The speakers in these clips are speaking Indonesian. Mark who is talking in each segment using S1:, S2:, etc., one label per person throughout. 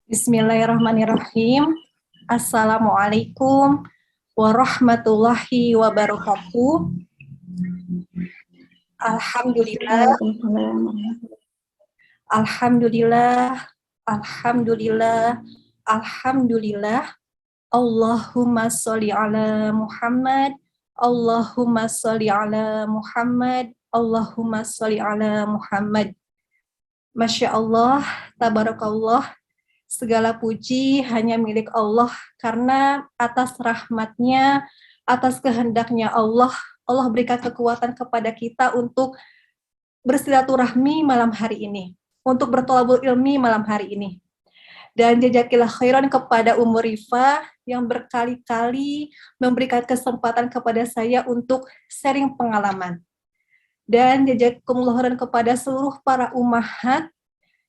S1: Bismillahirrahmanirrahim. Assalamualaikum warahmatullahi wabarakatuh. Alhamdulillah,
S2: Waalaikumsalam.
S1: alhamdulillah, alhamdulillah, alhamdulillah. Allahumma sholli ala Muhammad, Allahumma sholli ala Muhammad, Allahumma sholli ala Muhammad. Masya Allah, tabarakallah. Segala puji hanya milik Allah, karena atas rahmatnya, atas kehendaknya Allah berikan kekuatan kepada kita untuk bersilaturahmi malam hari ini, untuk bertolabul ilmi malam hari ini. Dan jazakillah khairan kepada Ummu Rifa yang berkali-kali memberikan kesempatan kepada saya untuk sharing pengalaman. Dan jazakumullah khairan kepada seluruh para ummahat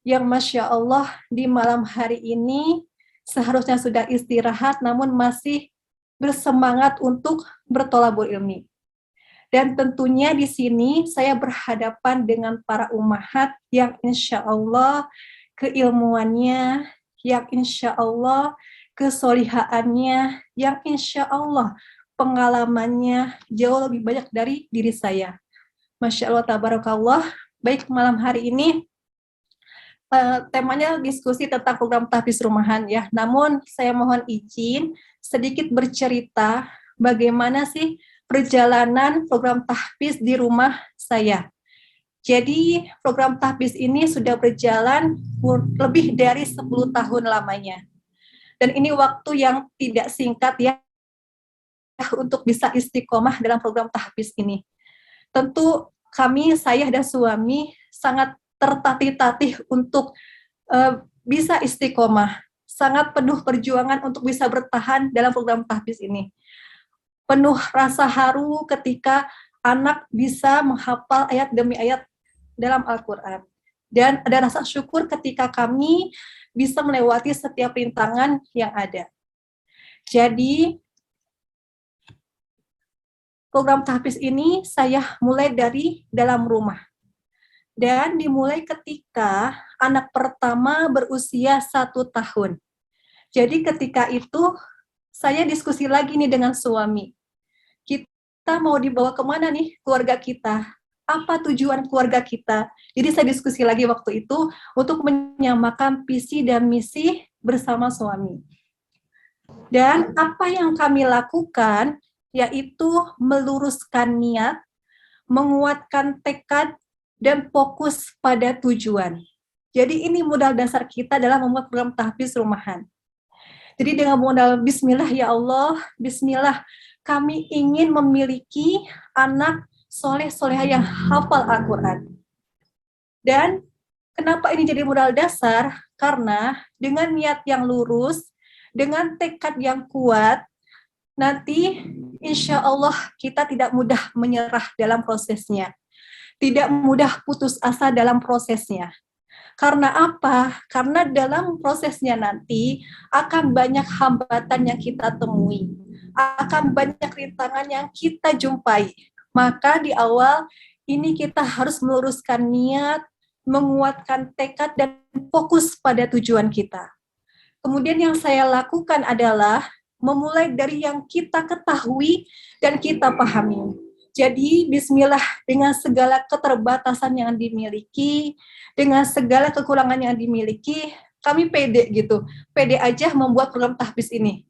S1: yang Masya Allah di malam hari ini seharusnya sudah istirahat namun masih bersemangat untuk bertolabul ilmi. Dan tentunya di sini saya berhadapan dengan para ummahat yang insya Allah keilmuannya, yang insya Allah kesolihaannya, yang insya Allah pengalamannya jauh lebih banyak dari diri saya. Masya Allah, tabarakallah. Baik, malam hari ini temanya diskusi tentang program tahfiz rumahan ya. Namun saya mohon izin sedikit bercerita bagaimana sih perjalanan program tahfiz di rumah saya. Jadi program tahfiz ini sudah berjalan lebih dari 10 tahun lamanya. Dan ini waktu yang tidak singkat ya untuk bisa istiqomah dalam program tahfiz ini. Tentu kami, saya dan suami sangat tertatih-tatih untuk bisa istiqomah, sangat penuh perjuangan untuk bisa bertahan dalam program tahfiz ini. Penuh rasa haru ketika anak bisa menghafal ayat demi ayat dalam Al-Quran. Dan ada rasa syukur ketika kami bisa melewati setiap rintangan yang ada. Jadi, program tahfiz ini saya mulai dari dalam rumah. Dan dimulai ketika anak pertama berusia 1 tahun. Jadi ketika itu saya diskusi lagi nih dengan suami. Kita mau dibawa kemana nih keluarga kita? Apa tujuan keluarga kita? Jadi saya diskusi lagi waktu itu untuk menyamakan visi dan misi bersama suami. Dan apa yang kami lakukan yaitu meluruskan niat, menguatkan tekad, dan fokus pada tujuan. Jadi ini modal dasar kita dalam membuat program tahfiz rumahan. Jadi dengan modal bismillah ya Allah, bismillah kami ingin memiliki anak soleh-soleha yang hafal Al-Quran. Dan kenapa ini jadi modal dasar? Karena dengan niat yang lurus, dengan tekad yang kuat, nanti insya Allah kita tidak mudah menyerah dalam prosesnya. Tidak mudah putus asa dalam prosesnya. Karena apa? Karena dalam prosesnya nanti akan banyak hambatan yang kita temui, akan banyak rintangan yang kita jumpai. Maka di awal ini kita harus meluruskan niat, menguatkan tekad, dan fokus pada tujuan kita. Kemudian yang saya lakukan adalah memulai dari yang kita ketahui dan kita pahami. Jadi bismillah dengan segala keterbatasan yang dimiliki, dengan segala kekurangan yang dimiliki, kami pede gitu. Pede aja membuat program tahfiz ini.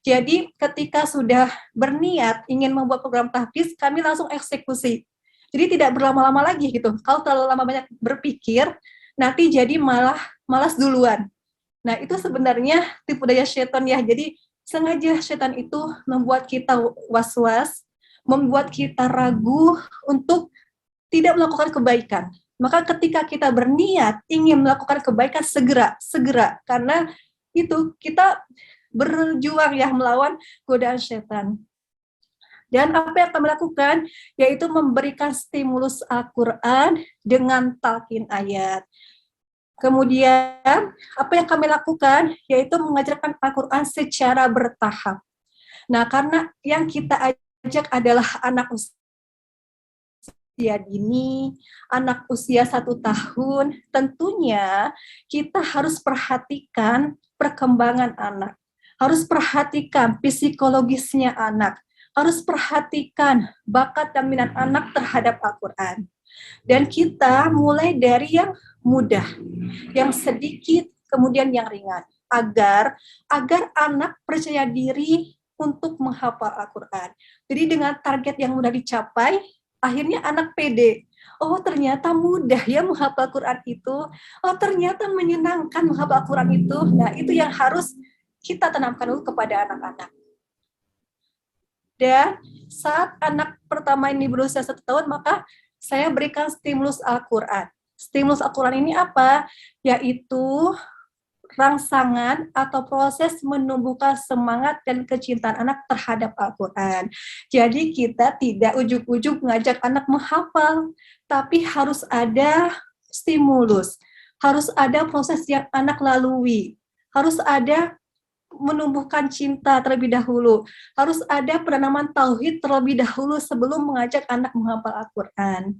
S1: Jadi ketika sudah berniat ingin membuat program tahfiz, kami langsung eksekusi. Jadi tidak berlama-lama lagi gitu. Kalau terlalu lama banyak berpikir, nanti jadi malas duluan. Nah itu sebenarnya tipu daya setan ya. Jadi sengaja setan itu membuat kita was-was, membuat kita ragu untuk tidak melakukan kebaikan. Maka ketika kita berniat ingin melakukan kebaikan, segera, karena itu kita berjuang ya melawan godaan setan. Dan apa yang kami lakukan, yaitu memberikan stimulus Al-Quran dengan talqin ayat. Kemudian, apa yang kami lakukan, yaitu mengajarkan Al-Quran secara bertahap. Nah, karena yang kita ajak adalah anak usia dini, anak usia 1 tahun, tentunya kita harus perhatikan perkembangan anak, harus perhatikan psikologisnya anak, harus perhatikan bakat dan minat anak terhadap Al-Quran. Dan kita mulai dari yang mudah, yang sedikit, kemudian yang ringan, agar anak percaya diri untuk menghafal Al-Quran. Jadi dengan target yang mudah dicapai, akhirnya anak pede. Oh, ternyata mudah ya menghafal Quran itu. Oh, ternyata menyenangkan menghafal Quran itu. Nah, itu yang harus kita tanamkan dulu kepada anak-anak. Dan saat anak pertama ini berusia 1 tahun, maka saya berikan stimulus Al-Quran. Stimulus Al-Quran ini apa? Yaitu rangsangan atau proses menumbuhkan semangat dan kecintaan anak terhadap Al-Quran. Jadi kita tidak ujuk-ujuk mengajak anak menghafal, tapi harus ada stimulus, harus ada proses yang anak lalui, harus ada menumbuhkan cinta terlebih dahulu, harus ada penanaman tauhid terlebih dahulu sebelum mengajak anak menghafal Al-Quran.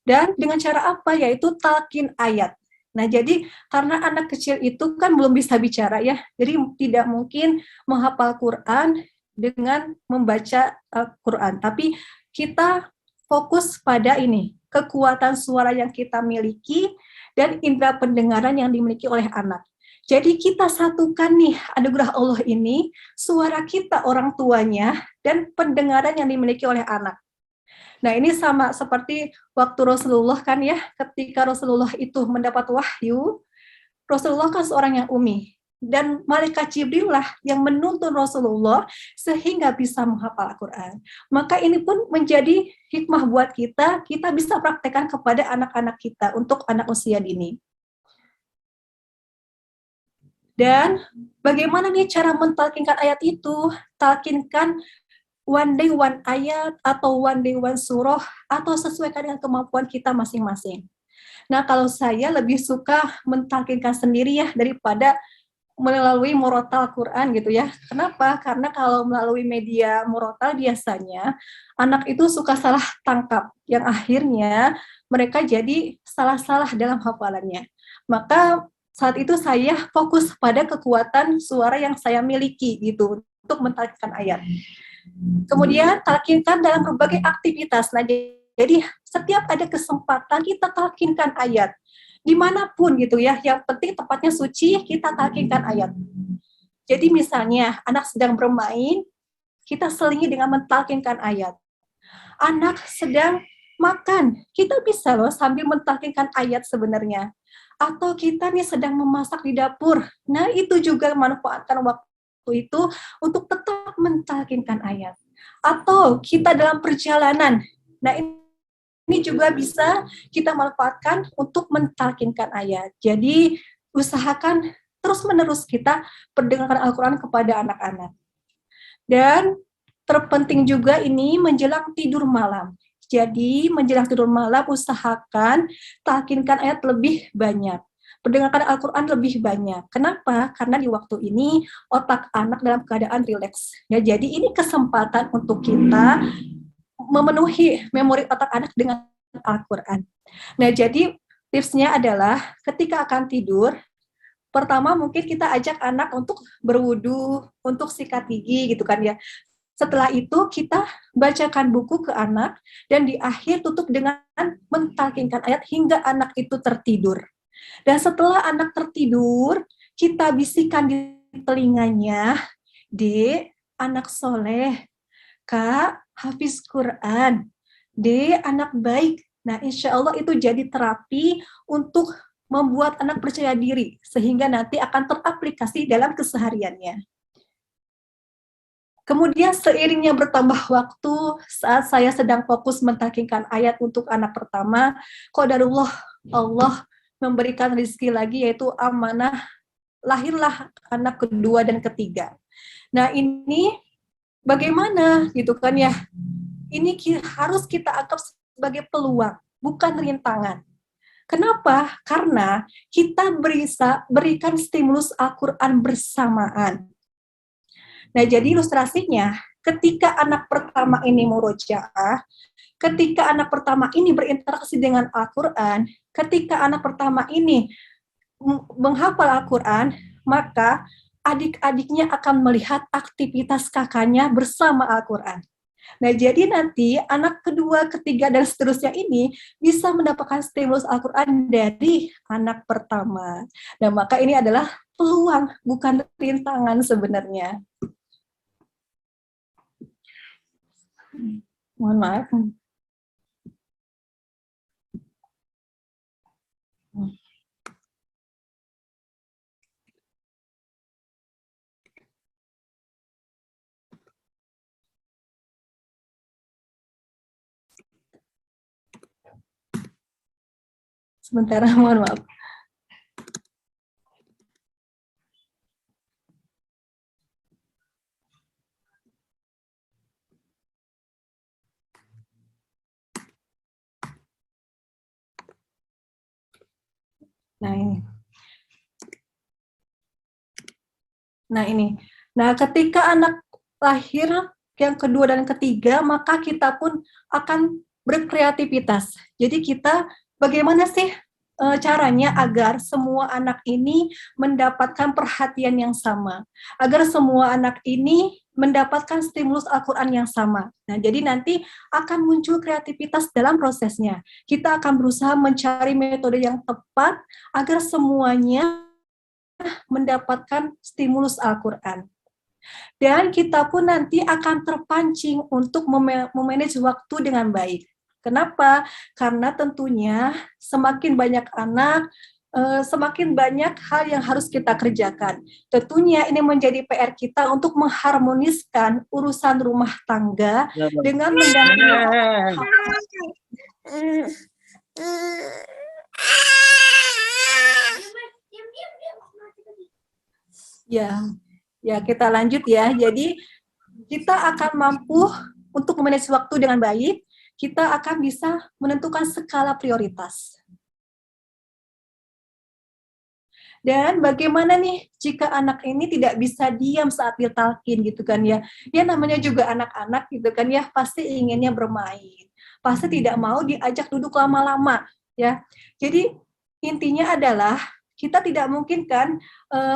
S1: Dan dengan cara apa? Yaitu talqin ayat. Nah, jadi karena anak kecil itu kan belum bisa bicara ya, jadi tidak mungkin menghafal Quran dengan membaca Quran. Tapi kita fokus pada ini, kekuatan suara yang kita miliki dan indera pendengaran yang dimiliki oleh anak. Jadi kita satukan nih anugerah Allah ini, suara kita orang tuanya dan pendengaran yang dimiliki oleh anak. Nah, ini sama seperti waktu Rasulullah kan ya, ketika Rasulullah itu mendapat wahyu, Rasulullah kan seorang yang umi, dan malaikat Jibril lah yang menuntun Rasulullah sehingga bisa menghafal Al-Quran. Maka ini pun menjadi hikmah buat kita bisa praktekkan kepada anak-anak kita untuk anak usia dini. Dan bagaimana nih cara mentalkinkan ayat itu? Talkinkan one day one ayat atau one day one surah atau sesuaikan dengan kemampuan kita masing-masing. Nah, kalau saya lebih suka mentalkinkan sendiri ya daripada melalui murotal Quran gitu ya. Kenapa? Karena kalau melalui media murotal biasanya anak itu suka salah tangkap yang akhirnya mereka jadi salah-salah dalam hafalannya. Maka saat itu saya fokus pada kekuatan suara yang saya miliki gitu untuk mentalkinkan ayat. Kemudian talkinkan dalam berbagai aktivitas. Nah, jadi setiap ada kesempatan kita talkinkan ayat. Dimanapun gitu ya, yang penting tempatnya suci, kita talkinkan ayat. Jadi misalnya anak sedang bermain, kita selingi dengan mentalkinkan ayat. Anak sedang makan, kita bisa loh sambil mentalkinkan ayat sebenarnya. Atau kita nih sedang memasak di dapur, nah itu juga manfaatkan waktu itu untuk tetap mentalkinkan ayat. Atau kita dalam perjalanan, nah ini juga bisa kita manfaatkan untuk mentalkinkan ayat. Jadi usahakan terus-menerus kita perdengarkan Al-Quran kepada anak-anak. Dan terpenting juga ini menjelang tidur malam. Jadi menjelang tidur malam usahakan talkinkan ayat lebih banyak. Perdengarkan Al-Quran lebih banyak. Kenapa? Karena di waktu ini otak anak dalam keadaan rileks. Ya, jadi ini kesempatan untuk kita memenuhi memori otak anak dengan Al-Quran. Nah, jadi tipsnya adalah ketika akan tidur, pertama mungkin kita ajak anak untuk berwudu, untuk sikat gigi gitu kan ya. Setelah itu kita bacakan buku ke anak dan di akhir tutup dengan mentalkinkan ayat hingga anak itu tertidur. Dan setelah anak tertidur, kita bisikan di telinganya, "Dek, anak soleh, Kak, hafiz Quran, Dek, anak baik." Nah, insya Allah itu jadi terapi untuk membuat anak percaya diri, sehingga nanti akan teraplikasi dalam kesehariannya. Kemudian seiringnya bertambah waktu, saat saya sedang fokus mentalkinkan ayat untuk anak pertama, qadarullah Allah memberikan rezeki lagi, yaitu amanah, lahirlah anak kedua dan ketiga. Nah, ini bagaimana gitu kan ya? Ini harus kita anggap sebagai peluang, bukan rintangan. Kenapa? Karena kita berikan stimulus Al-Quran bersamaan. Nah, jadi ilustrasinya, ketika anak pertama ini murojaah, ketika anak pertama ini berinteraksi dengan Al-Quran, ketika anak pertama ini menghafal Al-Quran, maka adik-adiknya akan melihat aktivitas kakaknya bersama Al-Quran. Nah, jadi nanti anak kedua, ketiga, dan seterusnya ini bisa mendapatkan stimulus Al-Quran dari anak pertama. Nah, maka ini adalah peluang, bukan rintangan sebenarnya. Mohon maaf. Sebentar, mohon maaf. Nah, ini. Nah, ketika anak lahir yang kedua dan ketiga, maka kita pun akan berkreativitas. Jadi kita bagaimana sih caranya agar semua anak ini mendapatkan perhatian yang sama, agar semua anak ini mendapatkan stimulus Al-Quran yang sama. Nah, jadi nanti akan muncul kreativitas dalam prosesnya. Kita akan berusaha mencari metode yang tepat agar semuanya mendapatkan stimulus Al-Quran. Dan kita pun nanti akan terpancing untuk memanage waktu dengan baik. Kenapa? Karena tentunya semakin banyak anak, semakin banyak hal yang harus kita kerjakan. Tentunya ini menjadi PR kita untuk mengharmoniskan urusan rumah tangga dengan mendampingi. Ya, kita lanjut ya. Jadi kita akan mampu untuk memanage waktu dengan baik, kita akan bisa menentukan skala prioritas. Dan bagaimana nih jika anak ini tidak bisa diam saat ditalkin gitu kan ya. Ya namanya juga anak-anak gitu kan ya, pasti inginnya bermain. Pasti tidak mau diajak duduk lama-lama ya. Jadi intinya adalah kita tidak mungkin kan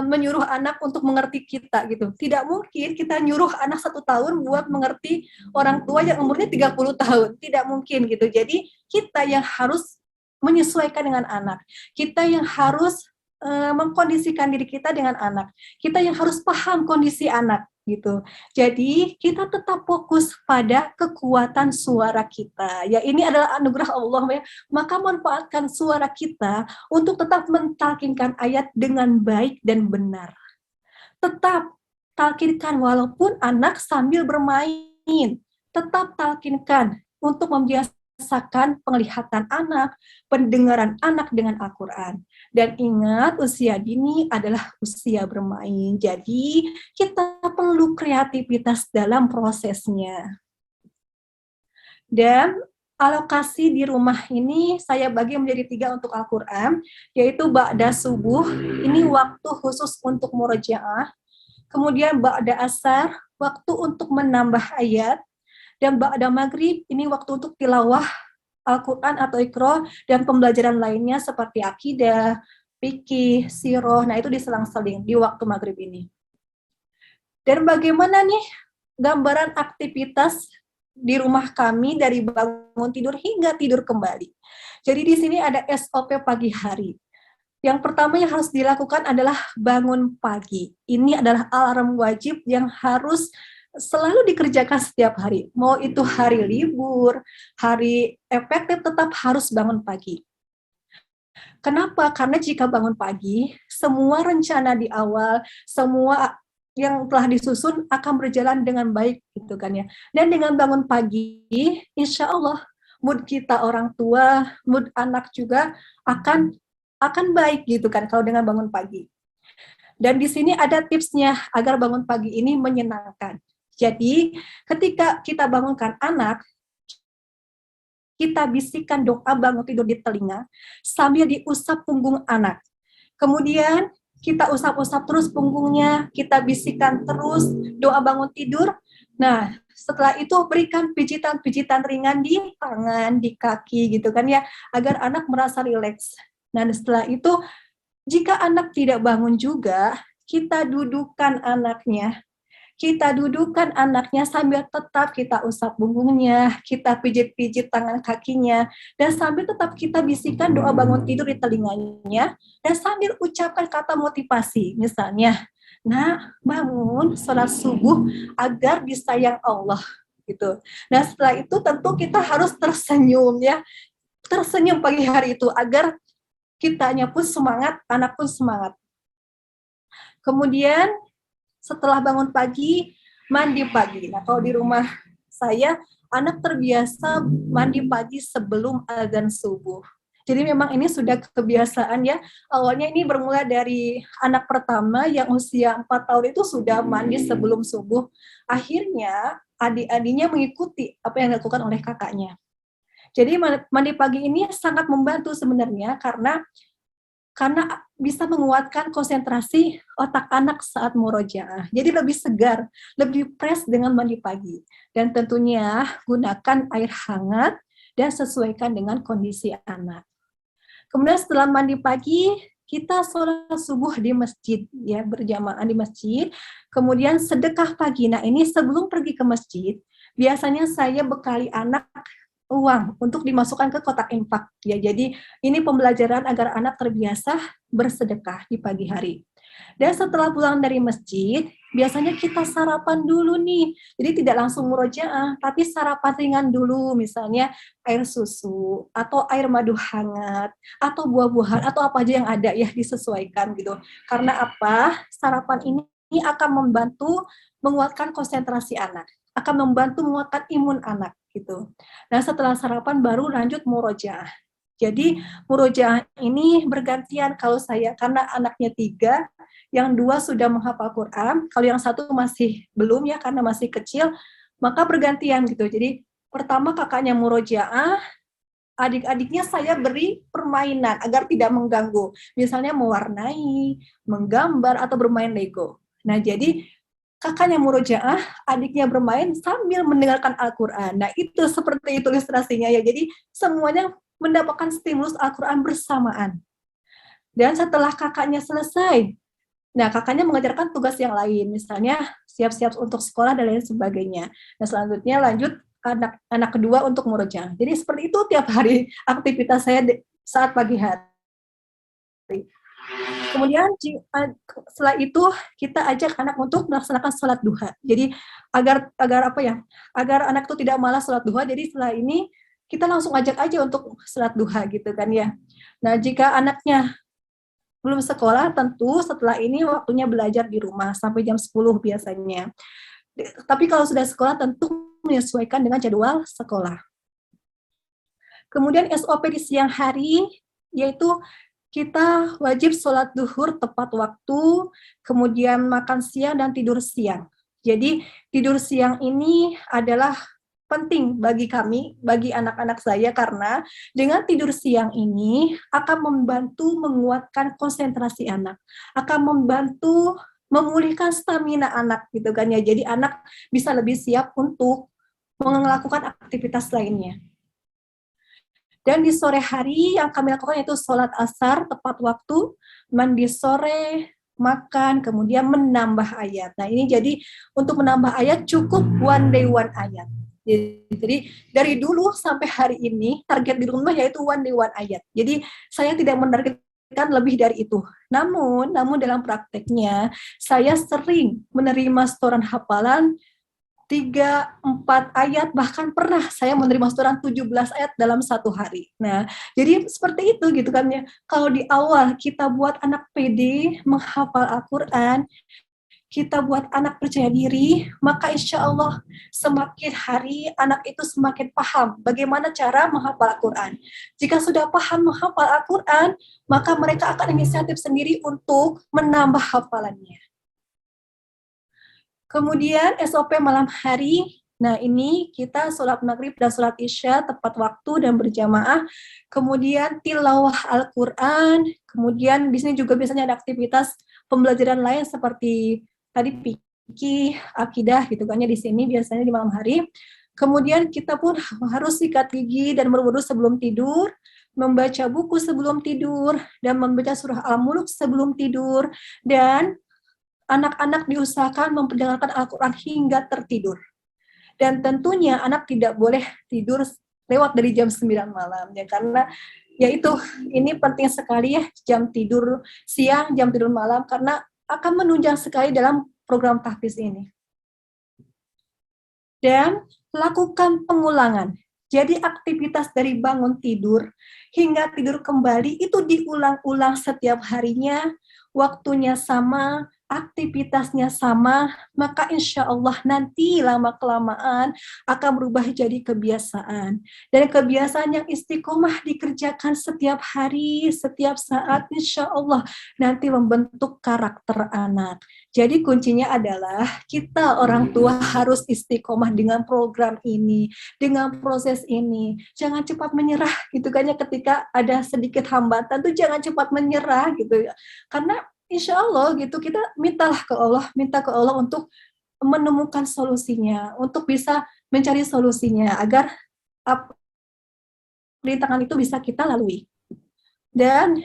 S1: menyuruh anak untuk mengerti kita gitu. Tidak mungkin kita nyuruh anak 1 tahun buat mengerti orang tua yang umurnya 30 tahun. Tidak mungkin gitu. Jadi kita yang harus menyesuaikan dengan anak. Kita yang harus mengkondisikan diri kita dengan anak. Kita yang harus paham kondisi anak gitu. Jadi kita tetap fokus pada kekuatan suara kita. Ya ini adalah anugerah Allah ya. Maka manfaatkan suara kita untuk tetap mentalkinkan ayat dengan baik dan benar. Tetap talkinkan walaupun anak sambil bermain. Tetap talkinkan untuk membiasakan penglihatan anak, pendengaran anak dengan Al-Quran. Dan ingat, usia dini adalah usia bermain. Jadi, kita perlu kreativitas dalam prosesnya. Dan alokasi di rumah ini saya bagi menjadi 3 untuk Al-Quran, yaitu ba'da subuh, ini waktu khusus untuk murojaah. Kemudian ba'da asar, waktu untuk menambah ayat. Dan ba'da maghrib, ini waktu untuk tilawah Al-Quran atau Iqra dan pembelajaran lainnya seperti akidah, fikih, sirah. Nah, itu diselang-seling di waktu maghrib ini. Dan bagaimana nih gambaran aktivitas di rumah kami dari bangun tidur hingga tidur kembali. Jadi di sini ada SOP pagi hari. Yang pertama yang harus dilakukan adalah bangun pagi. Ini adalah alarm wajib yang harus selalu dikerjakan setiap hari. Mau itu hari libur, hari efektif, tetap harus bangun pagi. Kenapa? Karena jika bangun pagi, semua rencana di awal, semua yang telah disusun akan berjalan dengan baik gitu kan ya. Dan dengan bangun pagi, insya Allah mood kita orang tua, mood anak juga akan baik gitu kan kalau dengan bangun pagi. Dan di sini ada tipsnya agar bangun pagi ini menyenangkan. Jadi ketika kita bangunkan anak, kita bisikan doa bangun tidur di telinga sambil diusap punggung anak. Kemudian kita usap-usap terus punggungnya, kita bisikan terus doa bangun tidur. Nah, setelah itu berikan pijitan-pijitan ringan di tangan, di kaki gitu kan ya, agar anak merasa rileks. Nah, setelah itu jika anak tidak bangun juga, kita dudukkan anaknya. Kita dudukkan anaknya sambil tetap kita usap punggungnya, kita pijit-pijit tangan kakinya, dan sambil tetap kita bisikan doa bangun tidur di telinganya, dan sambil ucapkan kata motivasi, misalnya, "Nah, bangun sholat subuh agar disayang Allah." Gitu. Nah, setelah itu tentu kita harus tersenyum ya, tersenyum pagi hari itu agar kitanya pun semangat, anak pun semangat. Kemudian setelah bangun pagi, mandi pagi. Nah, kalau di rumah saya, anak terbiasa mandi pagi sebelum azan subuh. Jadi memang ini sudah kebiasaan ya. Awalnya ini bermula dari anak pertama yang usia 4 tahun itu sudah mandi sebelum subuh. Akhirnya adik-adiknya mengikuti apa yang dilakukan oleh kakaknya. Jadi mandi pagi ini sangat membantu sebenarnya karena bisa menguatkan konsentrasi otak anak saat murojaah. Jadi lebih segar, lebih fresh dengan mandi pagi. Dan tentunya gunakan air hangat dan sesuaikan dengan kondisi anak. Kemudian setelah mandi pagi, kita sholat subuh di masjid, ya, berjamaah di masjid. Kemudian sedekah pagi. Nah, ini sebelum pergi ke masjid, biasanya saya bekali anak uang untuk dimasukkan ke kotak infak, ya. Jadi ini pembelajaran agar anak terbiasa bersedekah di pagi hari. Dan setelah pulang dari masjid, biasanya kita sarapan dulu nih. Jadi tidak langsung murojaah, tapi sarapan ringan dulu, misalnya air susu atau air madu hangat atau buah-buahan atau apa aja yang ada ya, disesuaikan gitu. Karena apa? Sarapan ini akan membantu menguatkan konsentrasi anak, akan membantu menguatkan imun anak gitu. Nah, setelah sarapan baru lanjut murojaah. Jadi murojaah ini bergantian kalau saya, karena anaknya 3, yang 2 sudah menghafal Quran, kalau yang 1 masih belum ya karena masih kecil, maka bergantian gitu. Jadi pertama kakaknya murojaah, adik-adiknya saya beri permainan agar tidak mengganggu. Misalnya mewarnai, menggambar, atau bermain Lego. Nah, jadi kakaknya murojaah, adiknya bermain sambil mendengarkan Al-Quran. Nah, itu seperti itu ilustrasinya ya. Jadi semuanya mendapatkan stimulus Al-Quran bersamaan. Dan setelah kakaknya selesai, nah kakaknya mengajarkan tugas yang lain, misalnya siap-siap untuk sekolah dan lain sebagainya. Nah, selanjutnya lanjut anak kedua untuk murojaah. Jadi seperti itu tiap hari aktivitas saya saat pagi hari. Kemudian setelah itu kita ajak anak untuk melaksanakan sholat duha. Jadi agar apa ya? Agar anak itu tidak malas sholat duha. Jadi setelah ini kita langsung ajak aja untuk sholat duha gitu kan ya. Nah, jika anaknya belum sekolah, tentu setelah ini waktunya belajar di rumah sampai jam 10 biasanya. Tapi kalau sudah sekolah tentu menyesuaikan dengan jadwal sekolah. Kemudian SOP di siang hari yaitu kita wajib sholat duhur tepat waktu, kemudian makan siang dan tidur siang. Jadi tidur siang ini adalah penting bagi kami, bagi anak-anak saya, karena dengan tidur siang ini akan membantu menguatkan konsentrasi anak, akan membantu memulihkan stamina anak gitu kan ya. Jadi anak bisa lebih siap untuk melakukan aktivitas lainnya. Dan di sore hari yang kami lakukan yaitu sholat asar tepat waktu, mandi sore, makan, kemudian menambah ayat. Nah, ini jadi untuk menambah ayat cukup one day one ayat. Jadi dari dulu sampai hari ini target di rumah yaitu one day one ayat. Jadi saya tidak menargetkan lebih dari itu. Namun dalam prakteknya saya sering menerima setoran hafalan 3-4 ayat, bahkan pernah saya menerima setoran 17 ayat dalam satu hari. Nah, jadi seperti itu gitu kan ya. Kalau di awal kita buat anak pede menghafal Al-Quran, kita buat anak percaya diri, maka insya Allah semakin hari anak itu semakin paham bagaimana cara menghafal Al-Quran. Jika sudah paham menghafal Al-Quran, maka mereka akan inisiatif sendiri untuk menambah hafalannya. Kemudian SOP malam hari, nah ini kita sholat maghrib dan sholat isya tepat waktu dan berjamaah. Kemudian tilawah Al-Quran, kemudian di sini juga biasanya ada aktivitas pembelajaran lain seperti tadi fikih, akidah gitu kan ya, di sini biasanya di malam hari. Kemudian kita pun harus sikat gigi dan berwudu sebelum tidur, membaca buku sebelum tidur, dan membaca surah Al-Mulk sebelum tidur, dan anak-anak diusahakan memperdengarkan Al-Quran hingga tertidur. Dan tentunya anak tidak boleh tidur lewat dari jam 9 malam, ya, karena yaitu ini penting sekali ya, jam tidur siang, jam tidur malam, karena akan menunjang sekali dalam program tahfiz ini. Dan lakukan pengulangan. Jadi aktivitas dari bangun tidur hingga tidur kembali itu diulang-ulang setiap harinya, waktunya sama, aktivitasnya sama, maka insya Allah nanti lama-kelamaan akan berubah jadi kebiasaan. Dan kebiasaan yang istiqomah dikerjakan setiap hari, setiap saat, insya Allah nanti membentuk karakter anak. Jadi kuncinya adalah kita orang tua harus istiqomah dengan program ini, dengan proses ini. Jangan cepat menyerah gitu kan ya, ketika ada sedikit hambatan tuh jangan cepat menyerah gitu ya. Karena insya Allah gitu kita minta ke Allah untuk menemukan solusinya, untuk bisa mencari solusinya agar rintangan itu bisa kita lalui. Dan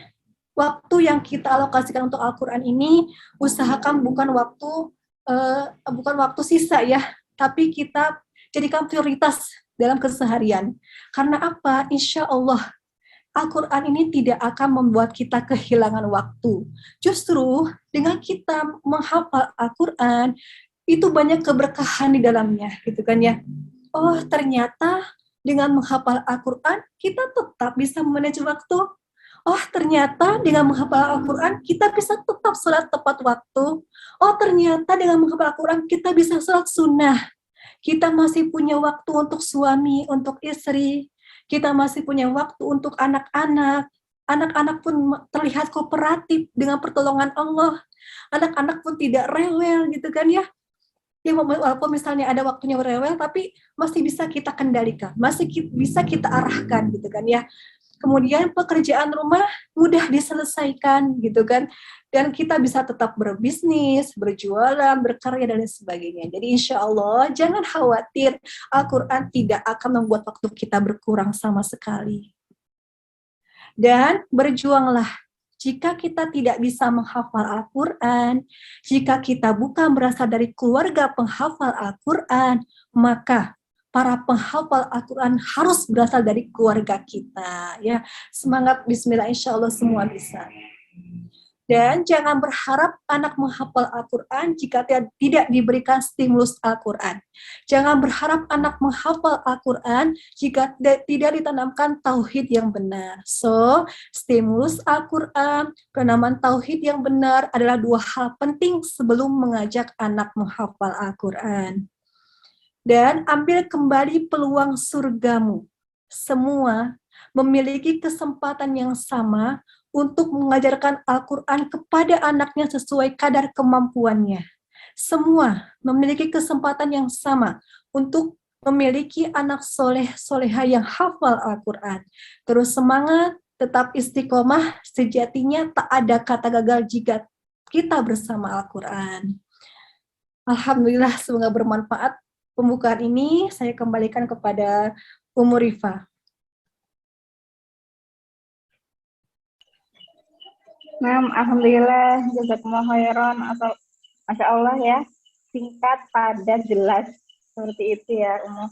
S1: waktu yang kita alokasikan untuk Al-Quran ini, usahakan bukan waktu sisa ya, tapi kita jadikan prioritas dalam keseharian. Karena apa? Insya Allah Al-Quran ini tidak akan membuat kita kehilangan waktu. Justru dengan kita menghafal Al-Quran, itu banyak keberkahan di dalamnya, gitu kan ya. Oh, ternyata dengan menghafal Al-Quran, kita tetap bisa manage waktu. Oh, ternyata dengan menghafal Al-Quran, kita bisa tetap sholat tepat waktu. Oh, ternyata dengan menghafal Al-Quran, kita bisa sholat sunnah. Kita masih punya waktu untuk suami, untuk istri. Kita masih punya waktu untuk anak-anak. Anak-anak pun terlihat kooperatif dengan pertolongan Allah. Anak-anak pun tidak rewel gitu kan ya. Ya, walaupun misalnya ada waktunya rewel, tapi masih bisa kita kendalikan, masih bisa kita arahkan gitu kan ya. Kemudian pekerjaan rumah mudah diselesaikan gitu kan, dan kita bisa tetap berbisnis, berjualan, berkarya dan lain sebagainya. Jadi insya Allah jangan khawatir, Al-Quran tidak akan membuat waktu kita berkurang sama sekali. Dan berjuanglah. Jika kita tidak bisa menghafal Al-Quran, jika kita bukan berasal dari keluarga penghafal Al-Quran, maka para penghafal Al-Quran harus berasal dari keluarga kita. Ya, semangat Bismillah, insya Allah semua bisa. Dan jangan berharap anak menghafal Al-Quran jika tidak diberikan stimulus Al-Quran. Jangan berharap anak menghafal Al-Quran jika tidak ditanamkan tauhid yang benar. So, stimulus Al-Quran, penanaman tauhid yang benar adalah dua hal penting sebelum mengajak anak menghafal Al-Quran. Dan ambil kembali peluang surgamu. Semua memiliki kesempatan yang sama untuk mengajarkan Al-Quran kepada anaknya sesuai kadar kemampuannya. Semua memiliki kesempatan yang sama untuk memiliki anak soleh-soleha yang hafal Al-Quran. Terus semangat, tetap istiqomah, sejatinya tak ada kata gagal jika kita bersama Al-Quran. Alhamdulillah, semoga bermanfaat. Pembukaan ini saya kembalikan kepada Umu Rifa.
S2: Alhamdulillah, jazakumullah khairan. Masya Allah ya, singkat, padat, jelas. Seperti itu ya, Umu.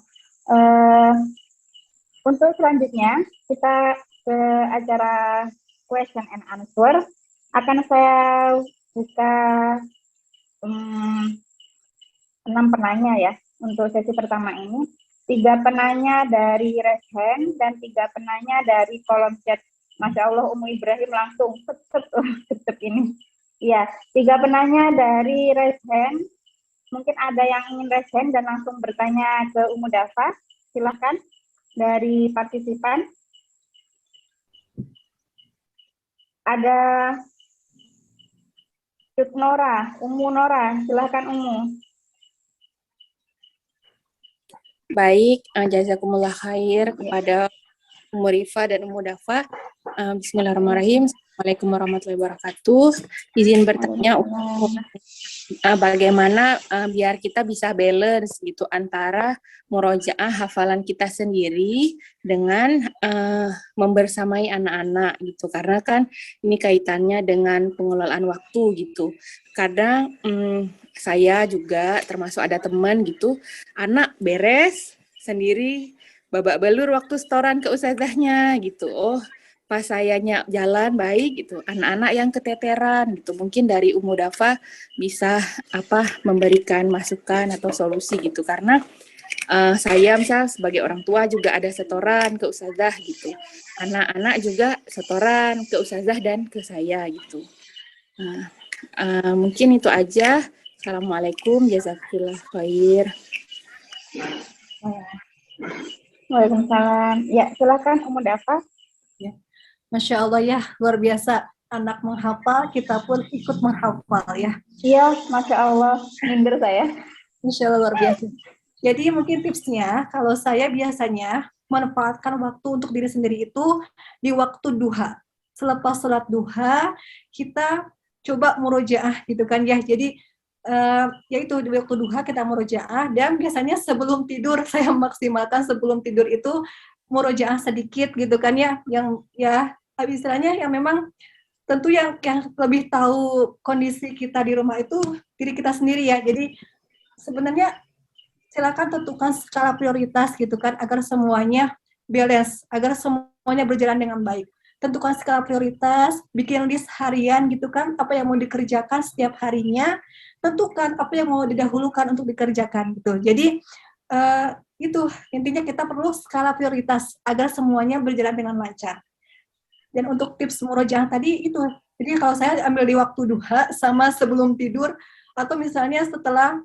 S2: Untuk selanjutnya, kita ke acara question and answer. Akan saya buka 6 penanya ya, untuk sesi pertama ini. 3 penanya dari raise hand, dan 3 penanya dari kolom chat. Masya Allah, Umu Ibrahim langsung tetep ini. Iya, 3 penanya dari raise hand. Mungkin ada yang ingin raise hand dan langsung bertanya ke Umu Dafa. Silahkan dari partisipan. Ada Cuk Nora, Umu Nora, silahkan Umu.
S3: Baik, jazakumullah khair kepada Umu Rifa dan Umu Dafa. Bismillahirrahmanirrahim. Assalamualaikum warahmatullahi wabarakatuh. Izin bertanya, bagaimana biar kita bisa balance gitu antara murojaah hafalan kita sendiri dengan membersamai anak-anak gitu, karena kan ini kaitannya dengan pengelolaan waktu gitu. Kadang saya juga termasuk ada teman gitu, anak beres sendiri babak belur waktu setoran ke ustazahnya gitu. Oh, pas sayanya jalan baik gitu, anak-anak yang keteteran gitu. Mungkin dari Umu Dafa bisa memberikan masukan atau solusi gitu, karena saya misal sebagai orang tua juga ada setoran ke ustazah gitu. Anak-anak juga setoran ke ustazah dan ke saya gitu. Mungkin itu aja. Assalamualaikum, jazakallah khair.
S2: Waalaikumsalam. Ya, silakan Umu Dafa.
S1: Ya. Masya Allah ya, luar biasa. Anak menghafal, kita pun ikut menghafal ya.
S2: Iya, Masya Allah. Minder saya.
S1: Masya Allah luar biasa. Jadi mungkin tipsnya, kalau saya biasanya manfaatkan waktu untuk diri sendiri itu di waktu duha. Selepas sholat duha, kita coba murojaah gitu kan ya. Jadi yaitu di waktu duha kita murojaah, dan biasanya sebelum tidur saya maksimalkan sebelum tidur itu murojaah sedikit gitu kan ya, yang ya istilahnya yang memang tentu yang lebih tahu kondisi kita di rumah itu diri kita sendiri ya. Jadi sebenarnya silakan tentukan skala prioritas gitu kan, agar semuanya balance, agar semuanya berjalan dengan baik. Tentukan skala prioritas, bikin list harian gitu kan, apa yang mau dikerjakan setiap harinya, tentukan apa yang mau didahulukan untuk dikerjakan gitu. Jadi itu intinya, kita perlu skala prioritas agar semuanya berjalan dengan lancar. Dan untuk tips murojaah tadi itu, jadi kalau saya ambil di waktu duha sama sebelum tidur, atau misalnya setelah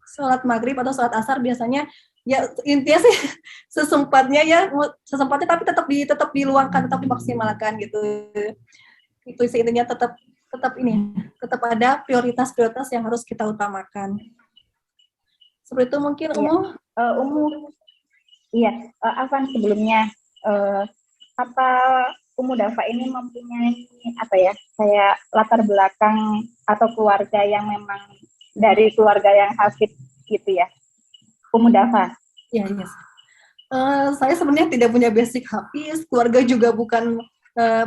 S1: sholat maghrib atau sholat asar, biasanya ya intinya sih sesempatnya tapi tetap diluangkan, tetap dimaksimalkan gitu. Itu sih intinya, tetap ada prioritas yang harus kita utamakan. Seperti itu mungkin
S2: Umu. Iya, Afan, sebelumnya apa Umu Dafa ini mempunyai kayak latar belakang atau keluarga yang memang dari keluarga yang hafid gitu ya, Umu Dafa?
S1: Iya, yes. Saya sebenarnya tidak punya basic hafiz, keluarga juga bukan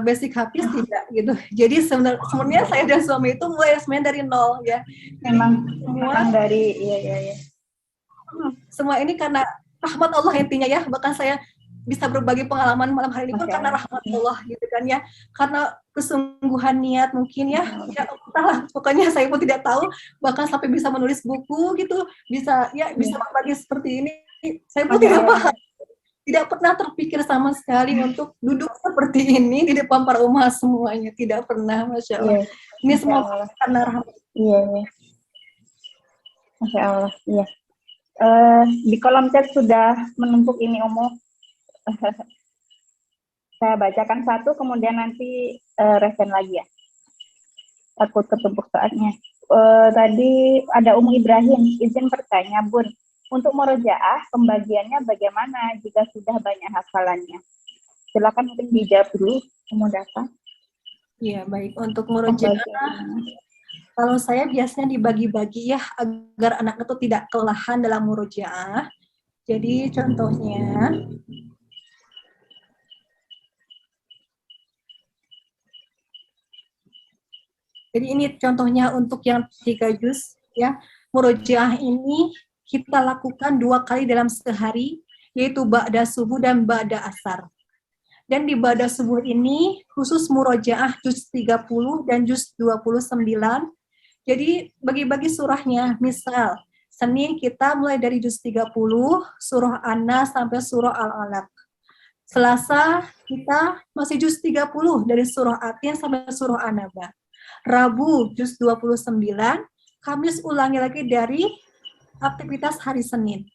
S1: basic hafiz, tidak gitu. Jadi sebenarnya saya dan suami itu mulai sebenarnya dari nol ya.
S2: Memang dari
S1: semua ini karena rahmat Allah intinya ya. Bahkan saya bisa berbagi pengalaman malam hari ini pun karena rahmat Allah gitu kan ya, karena kesungguhan niat mungkin ya entahlah, pokoknya saya pun tidak tahu, bahkan sampai bisa menulis buku gitu, bisa berbagi seperti ini, saya pun tidak pernah terpikir sama sekali untuk duduk seperti ini di depan para umat semuanya, tidak pernah. Masya Allah. Ini semua karena rahmat.
S2: Iya. Masya Allah. Iya. Di kolom chat sudah menumpuk ini, Umu. Saya bacakan satu, kemudian nanti resen lagi ya. Takut ketumpuk saatnya. Tadi ada Umu Ibrahim, izin bertanya, Bun. Untuk murojaah, pembagiannya bagaimana jika sudah banyak hafalannya? Silakan mungkin dijawab dulu, Umu Dafa.
S1: Iya, baik. Untuk murojaah, kalau saya biasanya dibagi-bagi ya, agar anak itu tidak kelelahan dalam murojaah. Jadi contohnya, jadi ini contohnya untuk yang 3 juz ya. Murojaah ini kita lakukan 2 kali dalam sehari, yaitu ba'da subuh dan ba'da asar. Dan di ba'da subuh ini khusus murojaah juz 30 dan juz 29. Jadi bagi-bagi surahnya. Misal Senin kita mulai dari juz 30, surah An-Nas sampai surah Al-Alaq. Selasa kita masih juz 30 dari surah Atin sampai surah An-Naba. Rabu juz 29, Kamis ulangi lagi dari aktivitas hari Senin.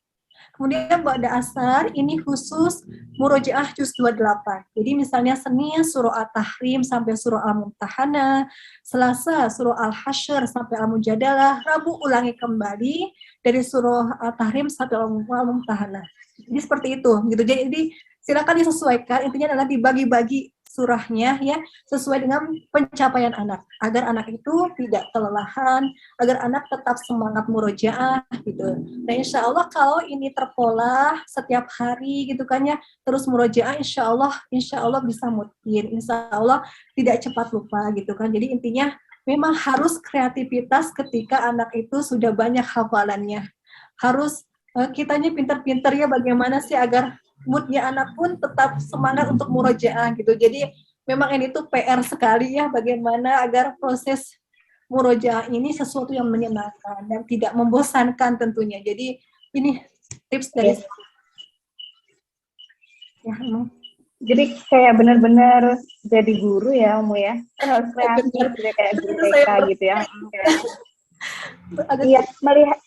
S1: Kemudian ba'da asar ini khusus murojaah juz 28. Jadi misalnya Senin surah At-Tahrim sampai surah Al-Mumtahanah, Selasa surah Al-Hasyr sampai Al-Mujadalah, Rabu ulangi kembali dari surah At-Tahrim sampai Al-Mumtahanah. Jadi seperti itu gitu. Jadi silakan disesuaikan, intinya adalah dibagi-bagi surahnya ya sesuai dengan pencapaian anak, agar anak itu tidak kelelahan, agar anak tetap semangat murojaah gitu. Nah insya Allah kalau ini terpola setiap hari gitu kan ya, terus murojaah insya Allah bisa mutin, insya Allah tidak cepat lupa gitu kan. Jadi intinya memang harus kreativitas ketika anak itu sudah banyak hafalannya, harus kitanya pintar-pintar ya bagaimana sih agar moodnya anak pun tetap semangat untuk murojaah gitu. Jadi memang ini tuh PR sekali ya bagaimana agar proses murojaah ini sesuatu yang menyenangkan dan tidak membosankan tentunya. Jadi ini tips dari ya,
S2: jadi kayak benar-benar jadi guru ya Umu ya, harus kreatif gitu ya, kayak guru TK gitu ya. Iya, melihat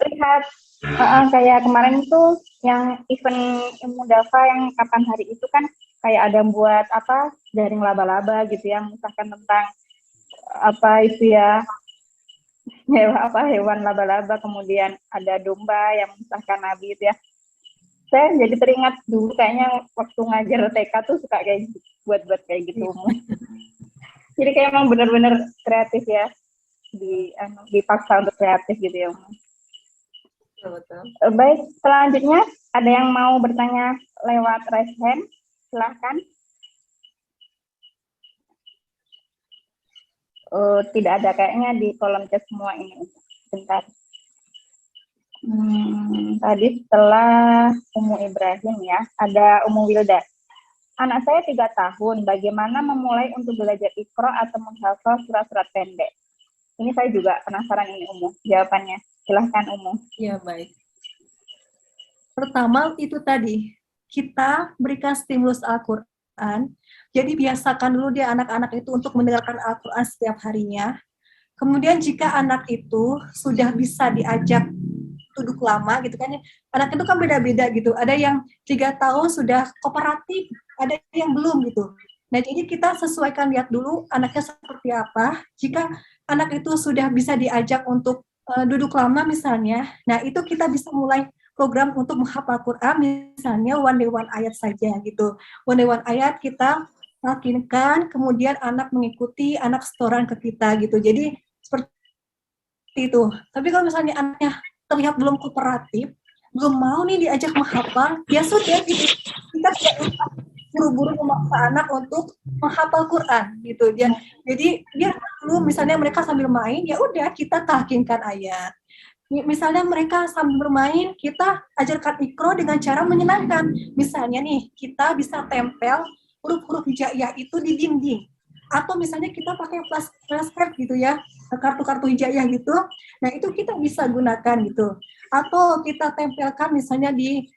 S2: kayak kemarin itu yang event Ilmu Dafa yang kapan hari itu kan kayak ada buat apa jaring laba-laba gitu ya, misalkan tentang apa itu ya hewan laba-laba, kemudian ada domba yang misalkan Nabi itu ya. Saya jadi teringat dulu kayaknya waktu ngajar TK tuh suka kayak buat kayak gitu. Jadi kayak emang benar-benar kreatif ya, dipaksa untuk kreatif gitu ya.
S1: betul.
S2: Baik, selanjutnya ada yang mau bertanya lewat raise hand, silahkan. Tidak ada kayaknya di kolom chat semua ini. Bentar. Tadi setelah Umu Ibrahim ya, ada Umu Wilda. Anak saya 3 tahun, bagaimana memulai untuk belajar Iqra atau menghafal surat-surat pendek? Ini saya juga penasaran ini Umu, jawabannya. Silahkan Umu.
S1: Ya baik. Pertama itu tadi, kita berikan stimulus Al-Quran, jadi biasakan dulu dia anak-anak itu untuk mendengarkan Al-Quran setiap harinya. Kemudian jika anak itu sudah bisa diajak duduk lama gitu kan, anak itu kan beda-beda gitu, ada yang 3 tahun sudah kooperatif, ada yang belum gitu. Nah jadi kita sesuaikan, lihat dulu anaknya seperti apa. Jika anak itu sudah bisa diajak untuk duduk lama misalnya, nah itu kita bisa mulai program untuk menghafal Quran, misalnya one day one ayat saja gitu. One day one ayat kita yakinkan, kemudian anak mengikuti, anak setoran ke kita gitu. Jadi seperti itu. Tapi kalau misalnya anaknya terlihat belum kooperatif, belum mau nih diajak menghafal, ya sudah gitu. Kita tidak usah buru-buru memaksa anak untuk menghafal Quran gitu. Jadi dia dulu misalnya mereka sambil main, ya udah kita tahkinkan ayat. Misalnya mereka sambil bermain, kita ajarkan Iqra dengan cara menyenangkan. Misalnya nih, kita bisa tempel huruf-huruf hijaiyah itu di dinding. Atau misalnya kita pakai flashcard gitu ya, kartu-kartu hijaiyah gitu. Nah, itu kita bisa gunakan gitu. Atau kita tempelkan misalnya di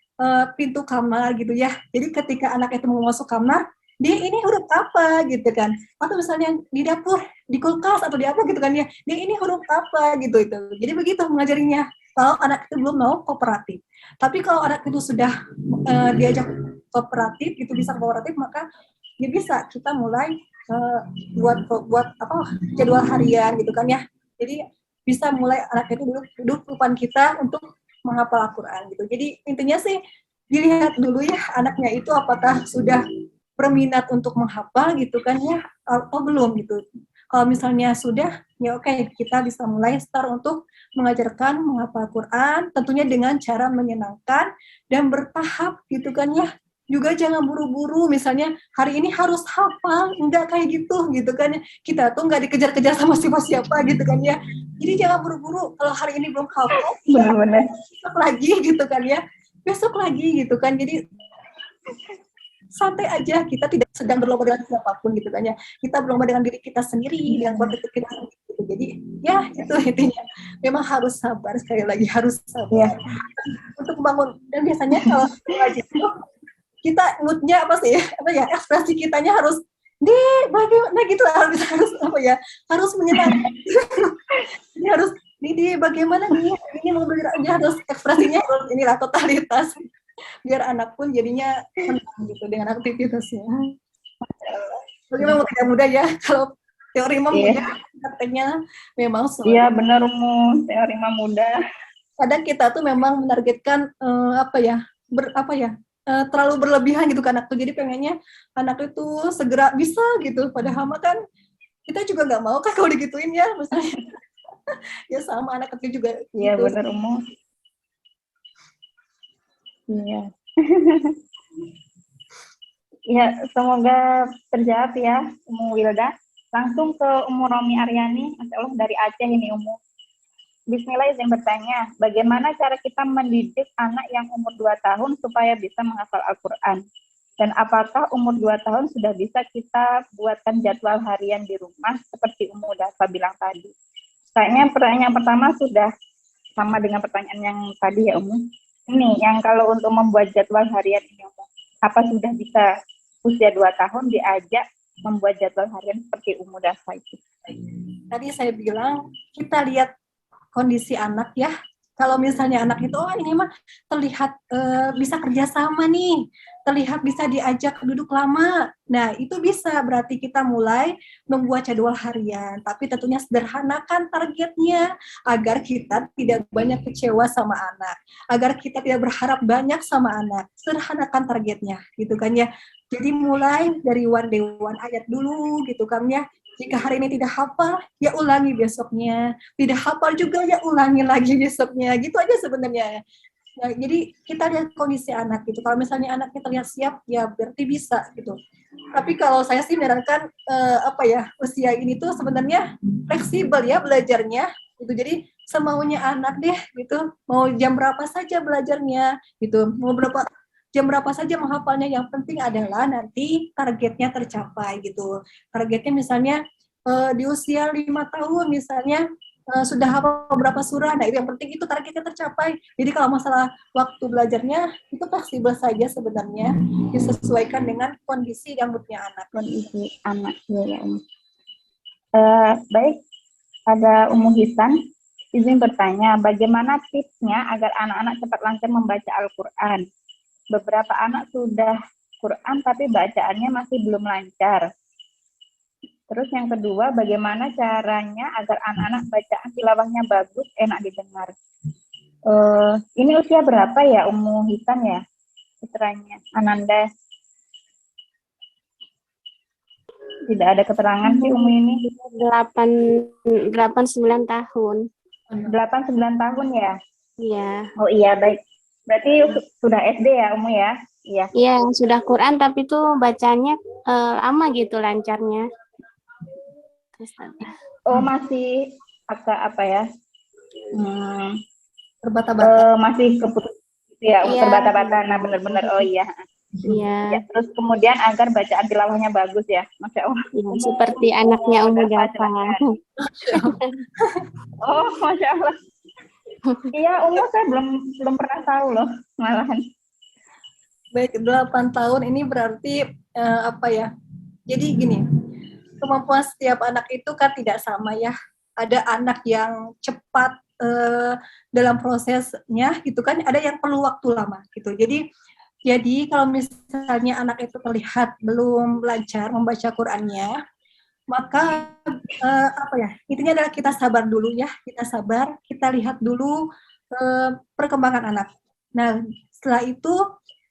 S1: pintu kamar gitu ya. Jadi ketika anak itu mau masuk kamar, dia ini huruf apa gitu kan. Atau misalnya di dapur, di kulkas atau di apa gitu kan ya, dia ini huruf apa gitu itu. Jadi begitu mengajarinya kalau anak itu belum mau kooperatif. Tapi kalau anak itu sudah diajak kooperatif, itu bisa kooperatif, maka dia bisa kita mulai buat apa jadwal harian gitu kan ya. Jadi bisa mulai anak itu duduk depan kita untuk menghafal Al-Quran gitu. Jadi intinya sih dilihat dulu ya anaknya itu apakah sudah berminat untuk menghafal gitu kan ya atau belum gitu. Kalau misalnya sudah, ya oke, kita bisa mulai start untuk mengajarkan menghafal Quran, tentunya dengan cara menyenangkan dan bertahap gitu kan ya. Juga jangan buru-buru, misalnya hari ini harus hafal, enggak kayak gitu kan ya. Kita tuh enggak dikejar-kejar sama siapa-siapa gitu kan ya. Jadi jangan buru-buru, kalau hari ini belum hafal,
S2: benar-benar
S1: besok lagi gitu kan ya. Besok lagi gitu kan, jadi santai aja, kita tidak sedang berlomba dengan siapapun gitu kan ya, kita berlomba dengan diri kita sendiri, dengan kualitas kita sendiri gitu. Jadi ya itu intinya, memang harus sabar, sekali lagi harus sabar untuk membangun. Dan biasanya kalau ngaji itu kita moodnya apa sih ekspresi kitanya harus bagaimana gitu, harus apa ya, harus menyenangkan. Ini harus bagaimana nih ini mau belajar aja, harus ekspresinya harus inilah totalitas, biar anak pun jadinya senang gitu dengan aktivitasnya. Bagaimana tidak mudah ya, kalau teori mah mudah, prakteknya memang sulit.
S2: Iya benar Umu, teori mah mudah.
S1: Kadang kita tuh memang menargetkan terlalu berlebihan gitu kan anak tuh. Jadi pengennya anak itu segera bisa gitu. Padahal mah kan kita juga nggak mau kan kalau digituin ya, misalnya ya sama anak kecil juga
S2: Iya,
S1: gitu.
S2: benar Umu. Iya. Ya, semoga terjawab ya, Umu Wilda. Langsung ke Umu Romi Aryani, Masya Allah dari Aceh ini Umu. Bismillah izin bertanya, bagaimana cara kita mendidik anak yang umur 2 tahun supaya bisa menghafal Al-Quran? Dan apakah umur 2 tahun sudah bisa kita buatkan jadwal harian di rumah seperti Umu Dafa bilang tadi? Kayaknya pertanyaan pertama sudah sama dengan pertanyaan yang tadi ya Umu. Ini yang kalau untuk membuat jadwal harian ini Umu, apa sudah bisa usia 2 tahun diajak membuat jadwal harian seperti Umu Dafa itu?
S1: Tadi saya bilang kita lihat kondisi anak ya. Kalau misalnya anak itu, oh ini mah terlihat bisa kerjasama nih, terlihat bisa diajak duduk lama. Nah itu bisa berarti kita mulai membuat jadwal harian. Tapi tentunya sederhanakan targetnya agar kita tidak banyak kecewa sama anak, agar kita tidak berharap banyak sama anak. Sederhanakan targetnya, gitu kan ya. Jadi mulai dari one day one ayat dulu, gitu kan ya. Jika hari ini tidak hafal, ya ulangi besoknya. Tidak hafal juga, ya ulangi lagi besoknya. Gitu aja sebenarnya. Ya, jadi kita lihat kondisi anak gitu. Kalau misalnya anaknya terlihat siap, ya berarti bisa gitu. Tapi kalau saya sih menyarankan usia ini tuh sebenarnya fleksibel ya belajarnya. Gitu. Jadi semaunya anak deh gitu. Mau jam berapa saja belajarnya gitu. Mau jam berapa saja menghafalnya, yang penting adalah nanti targetnya tercapai gitu. Targetnya misalnya di usia 5 tahun misalnya sudah hafal berapa surah, nah itu yang penting itu targetnya tercapai. Jadi kalau masalah waktu belajarnya itu fleksibel saja sebenarnya, disesuaikan dengan kondisi dan moodnya anak.
S2: Kondisi anak ya Umu. Baik, ada Umu Hisan. Izin bertanya, bagaimana tipsnya agar anak-anak cepat lancar membaca Al-Quran? Beberapa anak sudah Quran tapi bacaannya masih belum lancar. Terus yang kedua, bagaimana caranya agar anak-anak bacaan tilawahnya bagus, enak didengar? Ini usia berapa ya Umu Hisan ya? Putranya Ananda. Tidak ada keterangan sih Umu ini.
S4: 8-9 tahun.
S2: 8-9 tahun ya?
S4: Iya.
S2: Oh iya, baik. Berarti sudah SD ya Umu ya? Iya.
S4: Iya, sudah Quran tapi tuh bacanya lama gitu lancarnya.
S2: Oh, masih agak apa ya?
S1: Terbata-bata.
S2: Masih keputus ya,
S4: Iya.
S2: terbata-bata. Nah, benar-benar. Oh iya.
S4: Iya.
S2: Ya, terus kemudian agar bacaan tilawahnya bagus ya, Masya Allah.
S4: Ya, seperti anaknya Umu Dafa.
S2: Oh, Masya Allah. Iya, Umu saya belum pernah tahu loh, malahan.
S1: Baik, 8 tahun ini berarti jadi gini, kemampuan setiap anak itu kan tidak sama ya. Ada anak yang cepat dalam prosesnya gitu kan, ada yang perlu waktu lama gitu. Jadi kalau misalnya anak itu terlihat belum lancar membaca Qur'annya, maka intinya adalah kita sabar dulu ya, kita sabar, kita lihat dulu perkembangan anak. Nah, setelah itu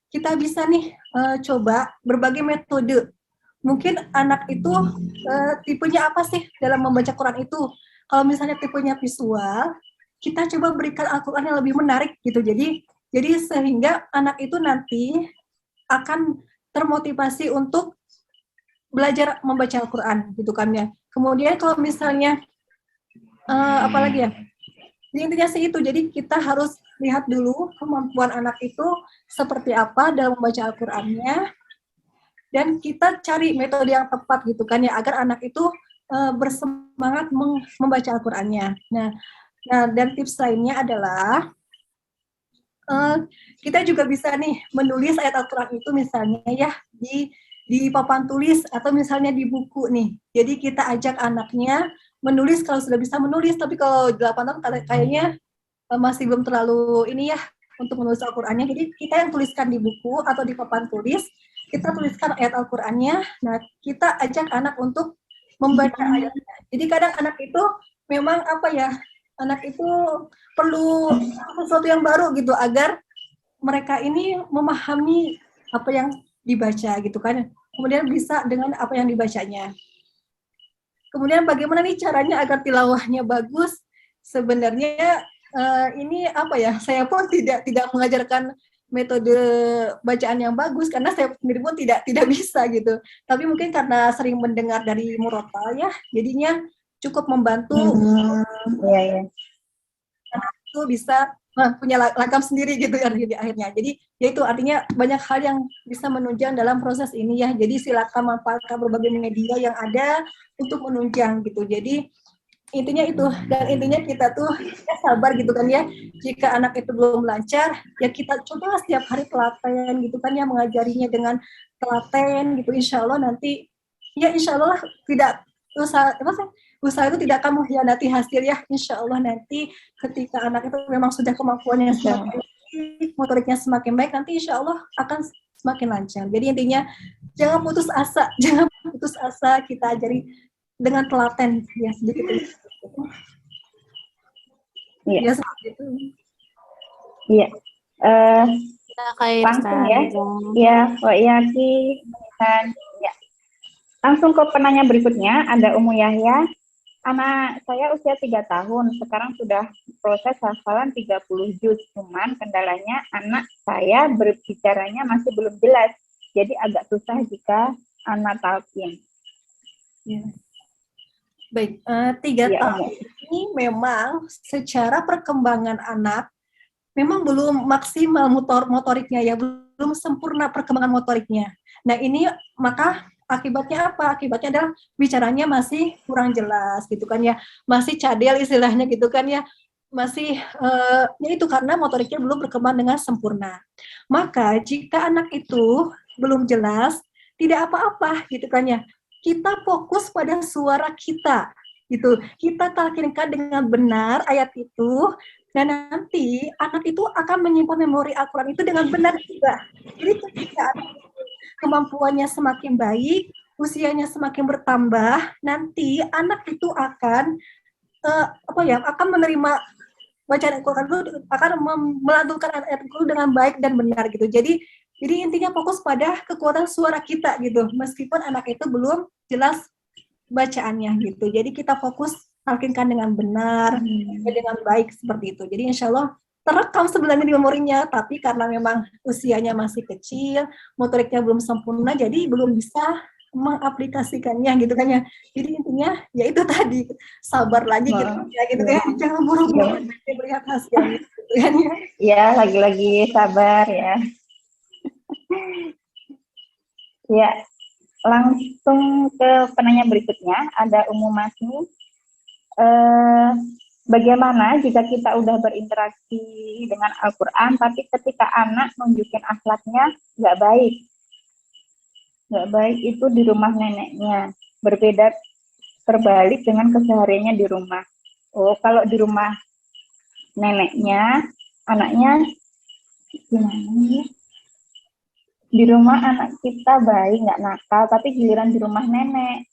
S1: kita bisa nih coba berbagai metode. Mungkin anak itu tipenya apa sih dalam membaca Quran itu? Kalau misalnya tipenya visual, kita coba berikan Al-Quran yang lebih menarik gitu. Jadi sehingga anak itu nanti akan termotivasi untuk belajar membaca Al-Quran gitu kan ya. Kemudian kalau misalnya apalagi ya, intinya sih itu. Jadi kita harus lihat dulu kemampuan anak itu seperti apa dalam membaca Al-Qurannya, dan kita cari metode yang tepat gitu kan ya, agar anak itu bersemangat membaca Al-Qurannya. Nah, dan tips lainnya adalah kita juga bisa nih menulis ayat Al-Quran itu misalnya ya di papan tulis atau misalnya di buku nih. Jadi kita ajak anaknya menulis kalau sudah bisa menulis, tapi kalau 8 tahun kayaknya masih belum terlalu ini ya untuk menulis Al-Qurannya. Jadi kita yang tuliskan di buku atau di papan tulis, kita tuliskan ayat Al-Qurannya. Nah, kita ajak anak untuk membaca ayatnya. Jadi kadang anak itu memang anak itu perlu sesuatu yang baru gitu agar mereka ini memahami apa yang dibaca gitu kan. Kemudian bisa dengan apa yang dibacanya. Kemudian bagaimana nih caranya agar tilawahnya bagus? Sebenarnya ini apa ya? Saya pun tidak mengajarkan metode bacaan yang bagus karena saya sendiri pun tidak bisa gitu. Tapi mungkin karena sering mendengar dari murotal ya, jadinya cukup membantu
S2: Iya, iya.
S1: itu bisa punya lagam sendiri gitu ya di akhirnya. Jadi ya itu artinya banyak hal yang bisa menunjang dalam proses ini ya. Jadi silakan manfaatkan berbagai media yang ada untuk menunjang gitu. Jadi intinya itu, dan intinya kita tuh ya sabar gitu kan ya. Jika anak itu belum lancar, ya kita coba setiap hari telaten gitu kan ya, mengajarinya dengan telaten gitu. Insya Allah nanti ya insya Allah tidak usaha itu tidak akan mengkhianati hasil ya. Insya Allah nanti ketika anak itu memang sudah kemampuannya semakin baik, motoriknya semakin baik, nanti insya Allah akan semakin lancar. Jadi intinya jangan putus asa, jangan putus asa, kita ajari dengan telaten ya sedikit.
S2: Iya.
S1: Ya seperti itu.
S2: Iya.
S4: Ya, Kak
S2: Langsung ya.
S4: Irsan.
S2: Ya, Wak Yaki. Ya. Langsung ke penanya berikutnya, ada Umu Yahya. Anak saya usia 3 tahun, sekarang sudah proses hafalan 30 juz. Cuman kendalanya anak saya berbicaranya masih belum jelas. Jadi agak susah jika anak talqin.
S1: Ya. Baik, 3 tahun ini memang secara perkembangan anak memang belum maksimal motoriknya ya, belum sempurna perkembangan motoriknya. Nah ini maka akibatnya apa? Akibatnya adalah bicaranya masih kurang jelas gitu kan ya, masih cadel istilahnya gitu kan ya, masih ya itu karena motoriknya belum berkembang dengan sempurna. Maka jika anak itu belum jelas, tidak apa-apa gitu kan ya, kita fokus pada suara kita gitu, kita talqinkan dengan benar ayat itu, dan nanti anak itu akan menyimpan memori Al-Quran itu dengan benar juga. Jadi ketika kemampuannya semakin baik, usianya semakin bertambah, nanti anak itu akan akan menerima bacaan Al-Quran itu, akan melantunkan ayat itu dengan baik dan benar gitu. Jadi intinya fokus pada kekuatan suara kita gitu, meskipun anak itu belum jelas bacaannya gitu. Jadi kita fokus talqinkan dengan benar, dengan baik seperti itu. Jadi insya Allah terekam sebenarnya di memorinya, tapi karena memang usianya masih kecil, motoriknya belum sempurna, jadi belum bisa mengaplikasikannya gitu kan ya. Jadi intinya ya itu tadi, sabar lagi gitu ya, gitu ya. Jangan buru-buru melihat hasilnya gitu kan ya.
S2: Ya, lagi-lagi sabar ya. Ya, langsung ke penanya berikutnya, ada Umu Masni. Bagaimana jika kita udah berinteraksi dengan Al-Quran, tapi ketika anak nunjukin akhlaknya nggak baik? Nggak baik itu di rumah neneknya, berbeda terbalik dengan kesehariannya di rumah. Oh, kalau di rumah neneknya, anaknya gimana ya? Di rumah anak kita baik, nggak nakal, tapi giliran di rumah nenek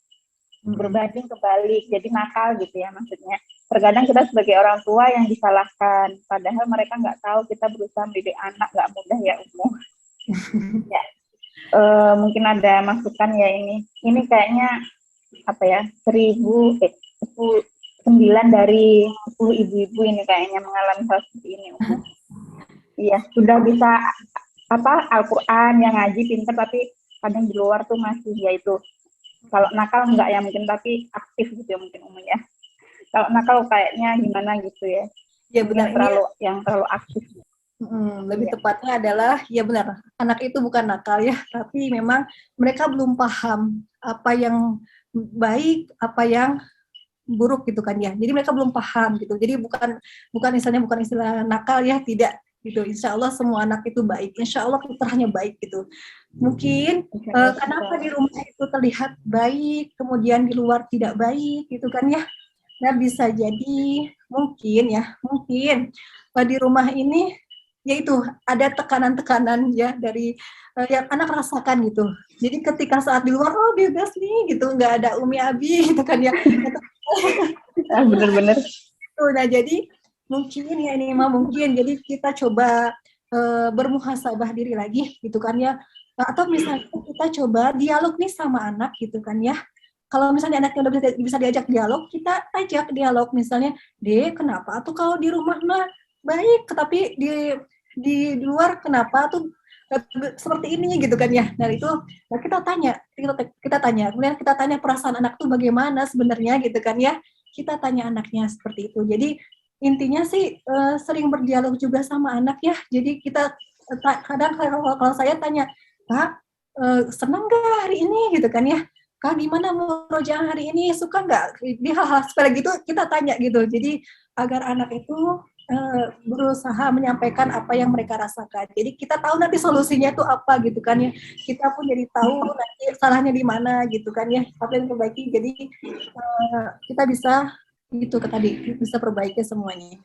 S2: berbanding kebalik, jadi nakal gitu ya maksudnya. Terkadang kita sebagai orang tua yang disalahkan, padahal mereka nggak tahu kita berusaha mendidik anak, nggak mudah ya umum. Ya, mungkin ada masukan ya ini. Ini kayaknya apa ya, 9 dari 10 ibu-ibu ini kayaknya mengalami hal seperti ini umum. Iya, sudah bisa Al-Quran yang ngaji pintar, tapi kadang di luar tuh masih yaitu kalau nakal enggak ya mungkin, tapi aktif gitu ya mungkin umum ya. Kalau nakal kayaknya gimana gitu ya.
S1: Ya benar,
S2: yang terlalu aktif.
S1: Lebih tepatnya adalah ya benar, anak itu bukan nakal ya, tapi memang mereka belum paham apa yang baik, apa yang buruk gitu kan ya. Jadi mereka belum paham gitu. Jadi bukan istilah nakal ya, tidak gitu. Insya Allah semua anak itu baik. Insya Allah fitrahnya baik gitu. Mungkin kenapa di rumah itu terlihat baik, kemudian di luar tidak baik gitu kan ya. Nah bisa jadi mungkin di rumah ini yaitu ada tekanan-tekanan ya dari yang anak rasakan gitu. Jadi ketika saat di luar, oh bebas nih gitu, nggak ada Umi Abi gitu kan ya.
S2: Bener-bener.
S1: Nah jadi mungkin ya ini mah mungkin, jadi kita coba bermuhasabah diri lagi gitu kan ya. Atau misalnya kita coba dialog nih sama anak gitu kan ya. Kalau misalnya anaknya udah bisa diajak dialog, kita ajak dialog misalnya, Dek, kenapa tuh kalau di rumah mah baik, tapi di luar kenapa tuh seperti ini gitu kan ya. Nah itu kita tanya, kemudian kita tanya perasaan anak tuh bagaimana sebenarnya gitu kan ya. Kita tanya anaknya seperti itu. Jadi intinya sih sering berdialog juga sama anak ya. Jadi kita kadang kalau saya tanya, Kak, senang nggak hari ini gitu kan ya? Kak, gimana murojaah hari ini? Suka nggak? Di hal-hal seperti gitu kita tanya gitu. Jadi agar anak itu berusaha menyampaikan apa yang mereka rasakan. Jadi kita tahu nanti solusinya itu apa gitu kan ya. Kita pun jadi tahu nanti salahnya di mana gitu kan ya. Apa yang perbaiki. Jadi kita bisa gitu tadi bisa perbaiki semuanya.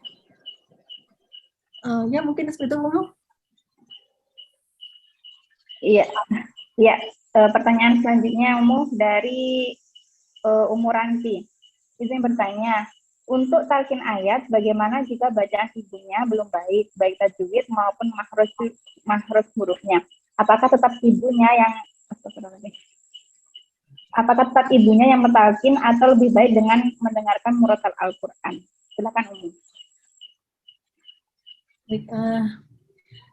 S1: Ya mungkin seperti itu, Bu.
S2: Iya, ya. Pertanyaan selanjutnya dari Umuranti. Izin bertanya, untuk talqin ayat, bagaimana jika bacaan ibunya belum baik tajwid maupun makhraj hurufnya? Apakah tetap ibunya yang mentalqin atau lebih baik dengan mendengarkan murotal Al-Quran? Silakan Umi.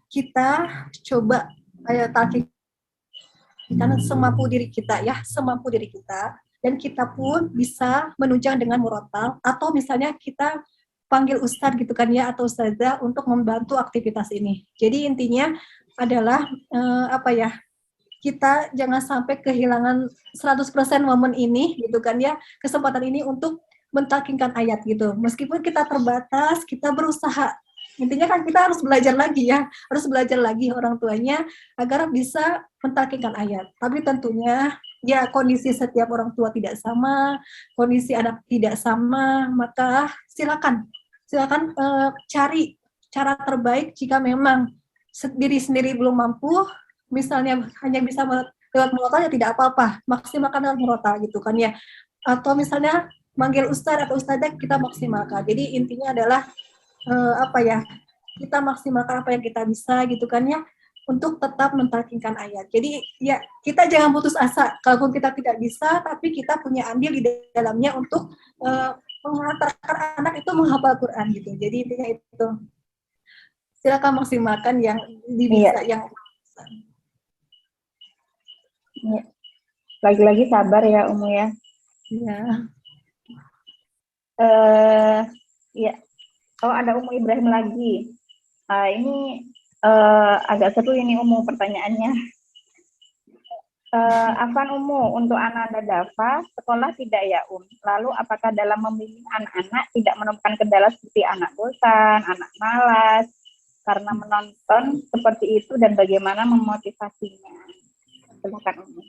S1: Kita coba talqin karena semampu diri kita ya, semampu diri kita, dan kita pun bisa menunjang dengan murotal, atau misalnya kita panggil ustadz gitu kan ya, atau ustazah untuk membantu aktivitas ini. Jadi intinya adalah kita jangan sampai kehilangan 100% momen ini gitu kan ya, kesempatan ini untuk mentalkinkan ayat gitu. Meskipun kita terbatas, kita berusaha. Intinya kan kita harus belajar lagi ya, harus belajar lagi orang tuanya agar bisa mentalkinkan ayat. Tapi tentunya ya kondisi setiap orang tua tidak sama, kondisi anak tidak sama, maka silakan cari cara terbaik jika memang diri sendiri belum mampu, misalnya hanya bisa lewat murotal ya tidak apa-apa, maksimalkan lewat murotal gitu kan ya. Atau misalnya manggil ustadz atau ustadzah kita maksimalkan. Jadi intinya adalah kita maksimalkan apa yang kita bisa gitu kan ya, untuk tetap mentalkinkan ayat. Jadi ya kita jangan putus asa, kalaupun kita tidak bisa, tapi kita punya andil di dalamnya untuk mengantarkan anak itu menghafal Quran gitu. Jadi intinya itu, silakan maksimalkan yang bisa, yang bisa.
S2: Ya. Lagi-lagi sabar ya Umu ya.
S1: Iya.
S2: Ya. Oh, ada Umu Ibrahim lagi. Ini agak seru ini Umu pertanyaannya. Afan Umu, untuk anak Dafa, sekolah tidak ya Lalu apakah dalam memilih anak-anak tidak menemukan kendala seperti anak bosan, anak malas, karena menonton seperti itu, dan bagaimana memotivasinya? Silakan Umu.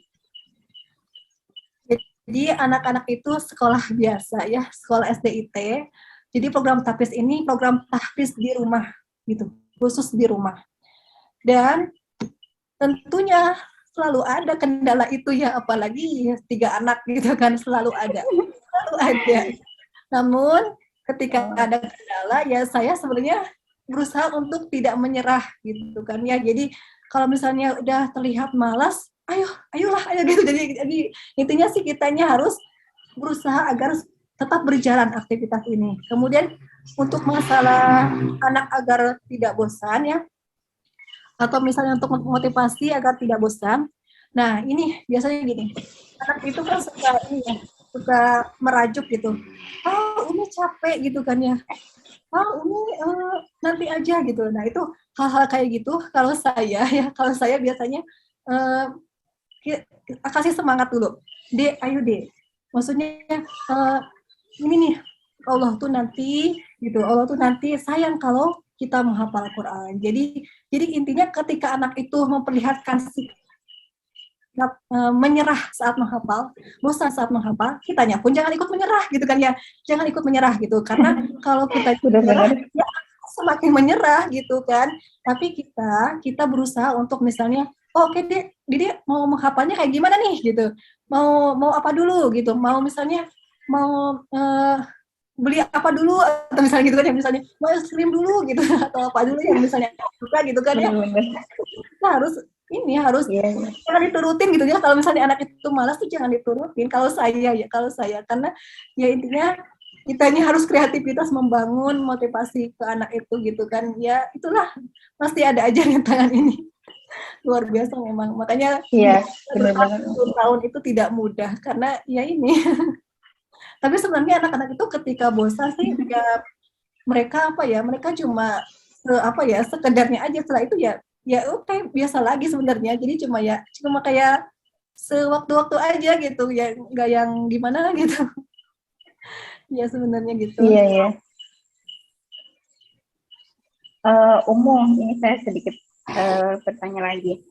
S1: Jadi anak-anak itu sekolah biasa ya, sekolah SDIT. Jadi program tahfiz ini program tahfiz di rumah gitu, khusus di rumah. Dan tentunya selalu ada kendala itu ya, apalagi 3 anak gitu kan, selalu ada. Namun ketika ada kendala ya saya sebenarnya berusaha untuk tidak menyerah gitu kan ya. Jadi kalau misalnya udah terlihat malas, ayolah gitu. Jadi intinya sih kitanya harus berusaha agar tetap berjalan aktivitas ini. Kemudian untuk masalah anak agar tidak bosan ya, atau misalnya untuk motivasi agar tidak bosan. Nah ini biasanya gini, anak itu kan suka merajuk gitu. Ini capek gitu kan ya. Ini nanti aja gitu. Nah itu hal-hal kayak gitu kalau saya biasanya kasih semangat dulu. Dek, ayo Dek. Maksudnya ini nih, Allah tuh nanti sayang kalau kita menghafal Al-Quran. Jadi intinya ketika anak itu memperlihatkan sikap menyerah saat menghafal, bosan saat menghafal, kitanya pun jangan ikut menyerah gitu kan ya. Jangan ikut menyerah gitu, karena kalau kita menyerah, ya semakin menyerah gitu kan. Tapi kita berusaha untuk misalnya, oke Dede mau menghafalnya kayak gimana nih gitu. Mau apa dulu gitu. Mau misalnya mau beli apa dulu atau misalnya gitu kan, yang misalnya mau es krim dulu gitu atau apa dulu yang misalnya suka gitu kan ya.
S2: Bener-bener.
S1: Kita harus
S2: Iya, iya.
S1: jangan diturutin gitu ya. Kalau misalnya anak itu malas tuh jangan diturutin. Kalau saya karena ya intinya kita ini harus kreativitas membangun motivasi ke anak itu gitu kan. Ya itulah pasti ada aja rintangan ini. Luar biasa memang. Makanya
S2: Iya,
S1: bertahun
S2: benar-benar.
S1: tahun itu tidak mudah karena ya ini. Tapi sebenarnya anak-anak itu ketika bosan sih ya mereka apa ya? Mereka cuma apa ya? Sekedarnya aja, setelah itu ya ya oke biasa lagi sebenarnya. Jadi cuma kayak sewaktu-waktu aja gitu ya, nggak yang gimana gitu. Ya sebenarnya gitu.
S2: Iya, iya. Umum, ini saya sedikit bertanya lagi.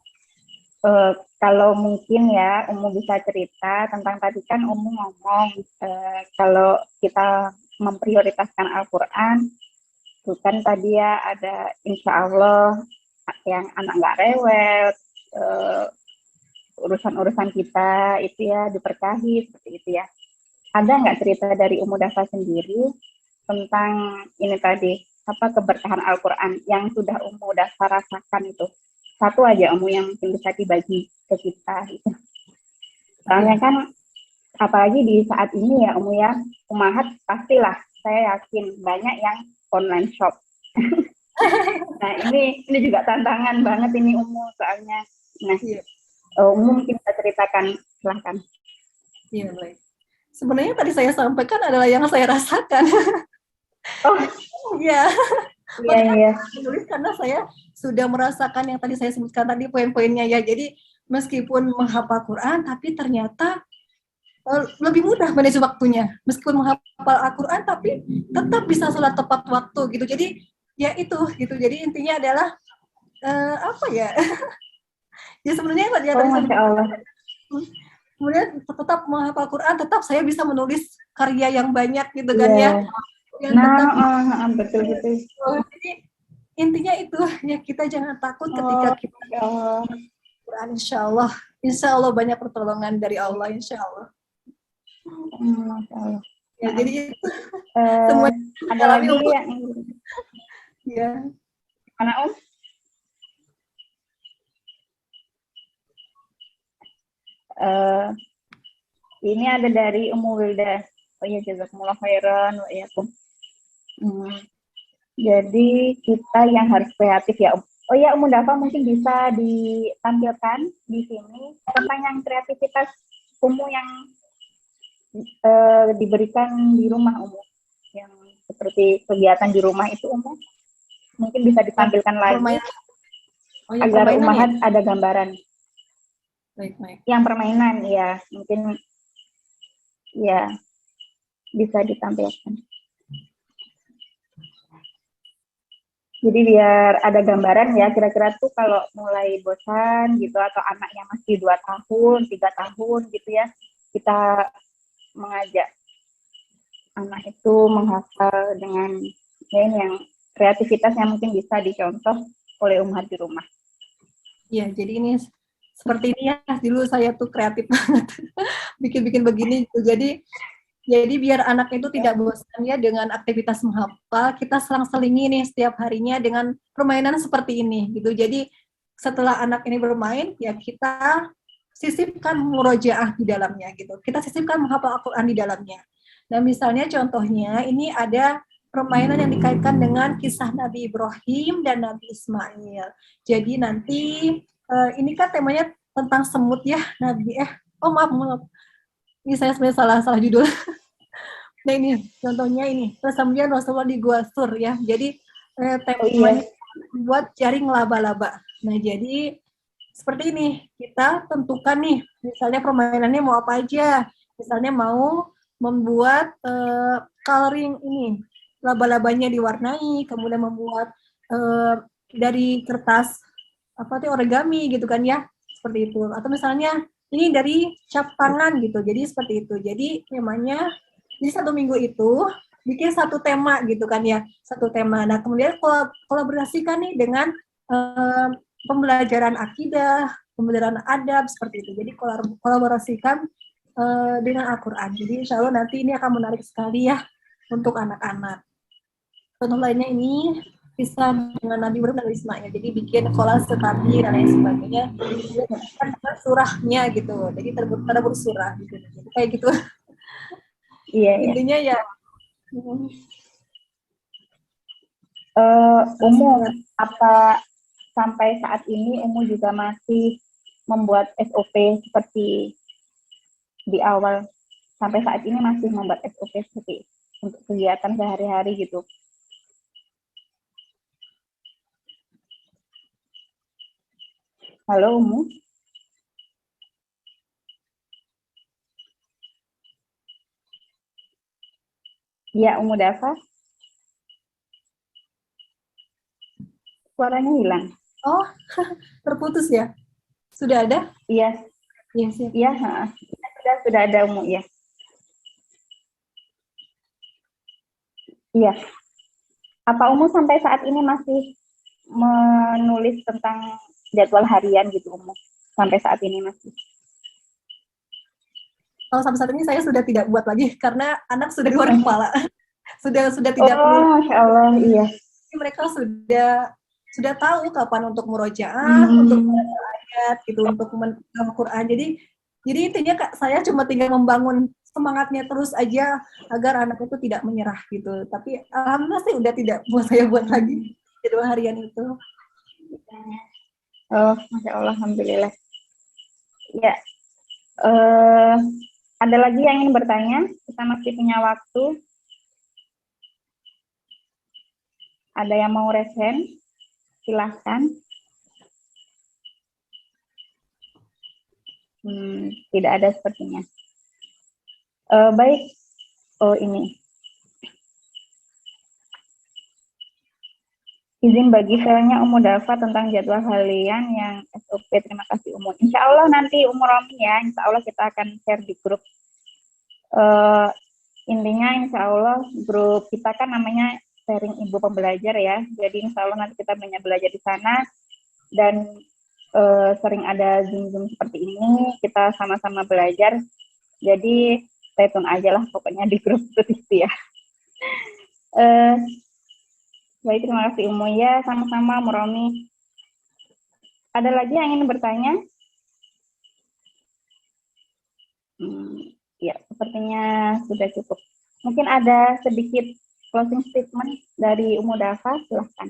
S2: Kalau mungkin ya, Umu bisa cerita tentang tadi kan Umu ngomong kalau kita memprioritaskan Al-Quran, itu kan tadi ya ada insya Allah yang anak nggak rewel, urusan-urusan kita itu ya diberkahi seperti itu ya. Ada nggak cerita dari Umu Dafa sendiri tentang ini tadi, apa keberkahan Al-Quran yang sudah Umu Dafa rasakan itu? Satu aja Umu yang mungkin bisa dibagi ke kita gitu. Soalnya kan apalagi di saat ini ya Umu ya, Umahat pastilah saya yakin banyak yang online shop. Nah ini juga tantangan banget ini Umu soalnya. Nah Umu mungkin bisa ceritakan, silahkan.
S1: Iya baik. Sebenarnya tadi saya sampaikan adalah yang saya rasakan.
S2: Oh
S1: Iya.
S2: iya iya.
S1: Menulis karena saya sudah merasakan yang tadi saya sebutkan tadi poin-poinnya ya. Jadi meskipun menghafal Quran, tapi ternyata lebih mudah manage waktunya. Meskipun menghafal Al-Quran, tapi tetap bisa sholat tepat waktu gitu. Jadi ya itu gitu. Jadi intinya adalah apa ya? Ya sebenarnya tadi
S2: Masya Allah.
S1: kemudian tetap menghafal Quran, tetap saya bisa menulis karya yang banyak gitu kan ya. Yang tetap
S2: betul.
S1: Jadi intinya itu ya, kita jangan takut ketika kita Quran, insya Allah banyak pertolongan dari Allah, insya Allah. Ya, jadi itu semua
S2: ada lagi yang
S1: ya.
S2: Mana ini ada dari Ummu Wilda. Oh iya, jazakumullah khairan wa iyyakum. Jadi kita yang harus kreatif ya. Oh ya, Ummu Dafa mungkin bisa ditampilkan di sini tentang yang kreativitas Ummu yang diberikan di rumah Ummu. Yang seperti kegiatan di rumah itu Ummu. Mungkin bisa ditampilkan lagi agar Ummahat ya? Ada gambaran.
S1: Baik.
S2: Yang permainan ya, mungkin ya bisa ditampilkan. Jadi biar ada gambaran ya, kira-kira tuh kalau mulai bosan gitu atau anaknya masih 2 tahun, 3 tahun gitu ya, kita mengajak anak itu menghafal dengan ya ini yang kreativitasnya mungkin bisa dicontoh oleh ummahat di rumah.
S1: Iya, jadi ini seperti ini ya, dulu saya tuh kreatif banget, bikin begini gitu. Jadi biar anak itu tidak bosan ya dengan aktivitas menghafal, kita selang-selingi nih setiap harinya dengan permainan seperti ini gitu. Jadi setelah anak ini bermain, ya kita sisipkan murojaah di dalamnya gitu. Kita sisipkan menghafal Al-Quran di dalamnya. Nah misalnya contohnya ini ada permainan yang dikaitkan dengan kisah Nabi Ibrahim dan Nabi Ismail. Jadi nanti ini kan temanya tentang semut ya, maaf. Ini saya sebenarnya salah judul. Nah ini contohnya ini persembunyian Rasulullah di Gua Sur ya. Jadi temanya buat jaring laba-laba. Nah jadi seperti ini, kita tentukan nih, misalnya permainannya mau apa aja. Misalnya mau membuat coloring ini, laba-labanya diwarnai, kemudian membuat dari kertas origami gitu kan ya, seperti itu. Atau misalnya ini dari cap tangan gitu, jadi seperti itu. Jadi temanya di 1 minggu itu bikin 1 tema gitu kan ya, 1 tema. Nah kemudian kolaborasikan nih dengan pembelajaran akidah, pembelajaran adab seperti itu. Jadi kolaborasikan dengan Al-Quran. Jadi insya Allah nanti ini akan menarik sekali ya. untuk anak-anak. Contoh lainnya ini kisah dengan Nabi Ibrahim dan Ismail. Jadi bikin kolase tadi dan lain sebagainya. Kan surahnya gitu. Jadi terdapat surah gitu. Jadi kayak gitu.
S2: Iya, iya.
S1: Intinya ya.
S2: Umu, apa sampai saat ini Umu juga masih membuat SOP seperti di awal? Sampai saat ini masih membuat SOP seperti untuk kegiatan sehari-hari gitu. Halo Umu. Iya, Umu Dafa. Suaranya hilang.
S1: Oh, terputus ya? Sudah ada?
S2: Iya,
S1: Iya, siap.
S2: iya, sudah ada Umu, ya. Iya. Apa Umu sampai saat ini masih menulis tentang jadwal harian gitu Umu? Sampai saat ini masih?
S1: Kalau sampai saat ini saya sudah tidak buat lagi karena anak sudah di luar kepala. sudah tidak perlu.
S2: Masya Allah, iya.
S1: Mereka sudah tahu kapan untuk murojaah, untuk ayat gitu, untuk membaca Quran. Jadi intinya Kak, saya cuma tinggal membangun semangatnya terus aja agar anak itu tidak menyerah gitu. Tapi alhamdulillah sih udah tidak saya buat lagi jadwal harian itu.
S2: Oh, Masya Allah, alhamdulillah. Ya, ada lagi yang ingin bertanya? Kita masih punya waktu. Ada yang mau resen? Silahkan. Tidak ada sepertinya. Baik. Oh, ini. Izin bagi filenya Umu Dafa tentang jadwal harian yang SOP. Terima kasih Umu. Insya Allah nanti Umu Romi ya. Insya Allah kita akan share di grup. Intinya Insya Allah grup kita kan namanya sharing ibu pembelajar ya. Jadi Insya Allah nanti kita banyak belajar di sana. Dan sering ada Zoom seperti ini. Kita sama-sama belajar. Jadi stay tune aja lah pokoknya di grup itu ya. Baik, terima kasih Umu ya, sama-sama Muromi. Ada lagi yang ingin bertanya? Ya, sepertinya sudah cukup. Mungkin ada sedikit closing statement dari Umu Dafa, silahkan.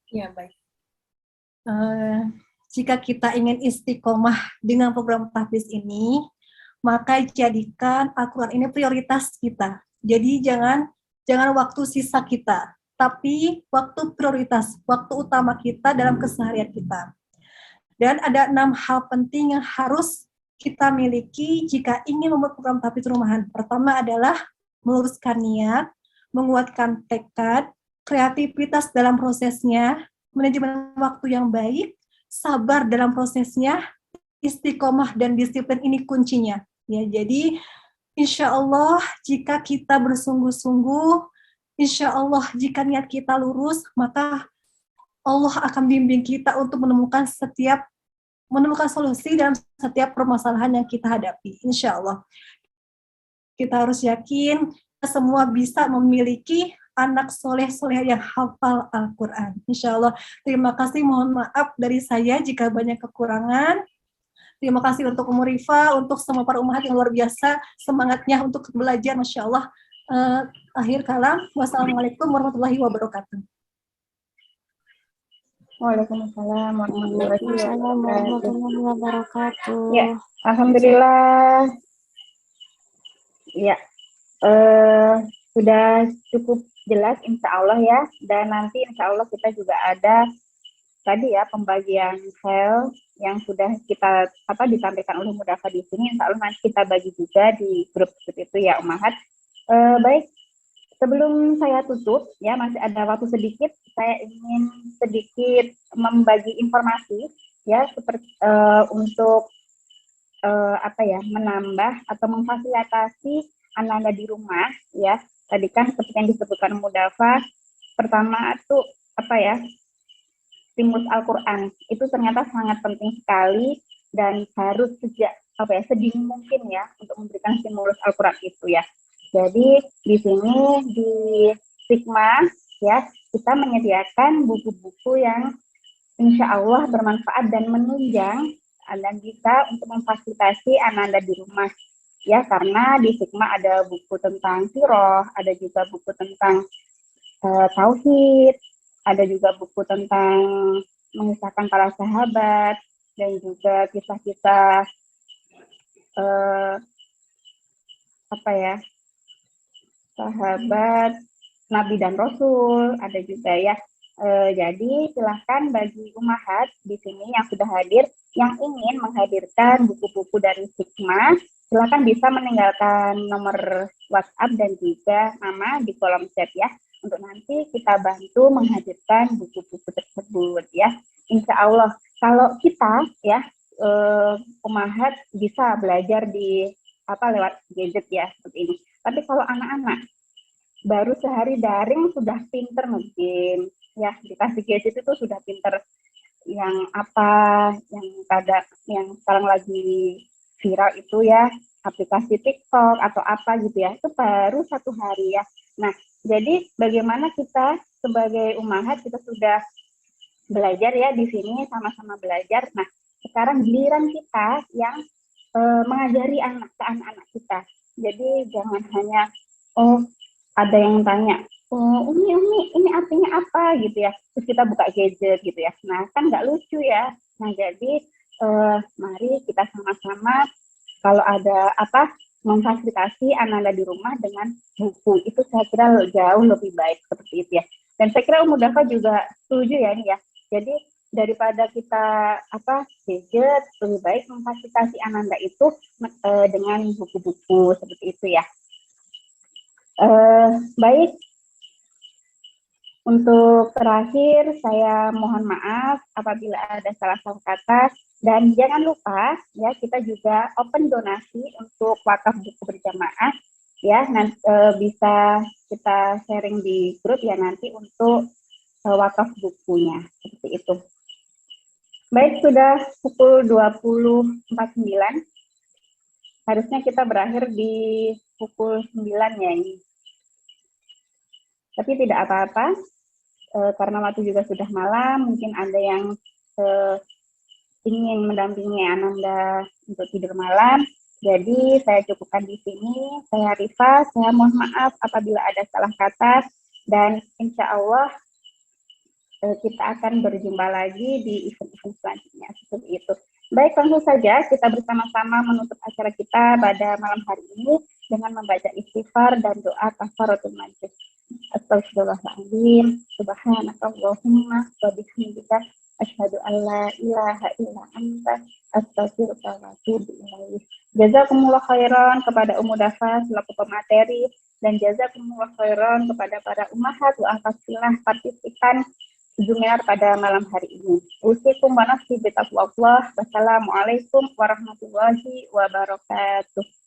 S1: Ya, baik. Jika kita ingin istiqomah dengan program tahfiz ini, maka jadikan Al-Quran ini prioritas kita. Jadi jangan waktu sisa kita, tapi waktu prioritas, waktu utama kita dalam keseharian kita. Dan ada 6 hal penting yang harus kita miliki jika ingin membuat program tahfiz rumahan. Pertama adalah meluruskan niat, menguatkan tekad, kreativitas dalam prosesnya, manajemen waktu yang baik, sabar dalam prosesnya, istiqomah dan disiplin ini kuncinya. Ya, jadi insya Allah jika kita bersungguh-sungguh, insya Allah jika niat kita lurus, maka Allah akan bimbing kita untuk menemukan solusi dalam setiap permasalahan yang kita hadapi. Insya Allah. Kita harus yakin kita semua bisa memiliki anak soleh-soleh yang hafal Al-Quran. Insya Allah. Terima kasih, mohon maaf dari saya jika banyak kekurangan. Terima kasih untuk Umu Rifa, untuk semua para umat yang luar biasa semangatnya untuk belajar, Masya Allah. Akhir kalam, wassalamualaikum warahmatullahi wabarakatuh.
S2: Waalaikumsalam
S4: warahmatullahi wabarakatuh.
S2: Ya, alhamdulillah. Ya, sudah cukup jelas insya Allah ya. Dan nanti insya Allah kita juga ada tadi ya pembagian file yang sudah kita disampaikan oleh Mudafa di sini. Insya Allah nanti kita bagi juga di grup seperti itu ya Umahat. Baik, sebelum saya tutup ya masih ada waktu sedikit. Saya ingin sedikit membagi informasi ya seperti untuk menambah atau memfasilitasi anak-anak di rumah ya. Tadi kan seperti yang disebutkan Mudafa, pertama itu stimulus Al-Quran itu ternyata sangat penting sekali dan harus sedini mungkin ya untuk memberikan stimulus Al-Quran itu ya. Jadi di sini di Sigma ya kita menyediakan buku-buku yang insya Allah bermanfaat dan menunjang dan bisa untuk memfasilitasi Ananda di rumah ya, karena di Sigma ada buku tentang sirah, ada juga buku tentang tauhid, ada juga buku tentang mengisahkan para sahabat dan juga kisah-kisah sahabat Nabi dan Rasul, ada juga ya. Jadi silahkan bagi umahat di sini yang sudah hadir, yang ingin menghadirkan buku-buku dari Sigma, silahkan bisa meninggalkan nomor WhatsApp dan juga nama di kolom chat ya, untuk nanti kita bantu menghadirkan buku-buku tersebut ya. Insya Allah kalau kita ya umahat bisa belajar di lewat gadget ya seperti ini. Tapi kalau anak-anak baru sehari daring sudah pinter nge-game ya, dikasih gadget itu sudah pinter yang yang sekarang lagi viral itu ya, aplikasi TikTok atau apa gitu ya, itu baru 1 hari ya. Nah, jadi bagaimana kita sebagai umahat kita sudah belajar ya di sini, sama-sama belajar. Nah, sekarang giliran kita yang mengajari anak-anak kita. Jadi jangan hanya ada yang tanya, Umi, ini artinya apa gitu ya, terus kita buka gadget gitu ya. Nah, kan nggak lucu ya. Nah, jadi mari kita sama-sama kalau ada memfasilitasi Ananda di rumah dengan buku, itu saya kira jauh lebih baik seperti itu ya. Dan saya kira Umu Dafa juga setuju ya ini ya. Jadi daripada kita gadget, lebih baik memfasilitasi Ananda itu dengan buku-buku seperti itu ya. Baik, untuk terakhir saya mohon maaf apabila ada salah-salah kata, dan jangan lupa ya kita juga open donasi untuk wakaf buku berjamaah ya. Nanti bisa kita sharing di grup ya nanti untuk wakaf bukunya seperti itu. Baik, sudah pukul 20.49. Harusnya kita berakhir di pukul 9 ya ini. Tapi tidak apa-apa, karena waktu juga sudah malam, mungkin ada yang ingin mendampingi Ananda untuk tidur malam. Jadi saya cukupkan di sini. Saya Rifa, saya mohon maaf apabila ada salah kata, dan insya Allah kita akan berjumpa lagi di event-event selanjutnya seperti itu. Baik, langsung saja kita bersama-sama menutup acara kita pada malam hari ini dengan membaca istighfar dan doa kafaratul majlis. Astagfirullahaladzim, subhanakallahumma wa bihamdika, asyhadu an la ilaha illa anta, astaghfiruka wa atubu ilaik. Jazakumullah khairan kepada Umu Dafa selaku pemateri, dan jazakumullah khairan kepada para ummahat wa akhwat partisipan seminar pada malam hari ini. Usikum wa nafsi bitaqwallah. Wassalamualaikum warahmatullahi wabarakatuh.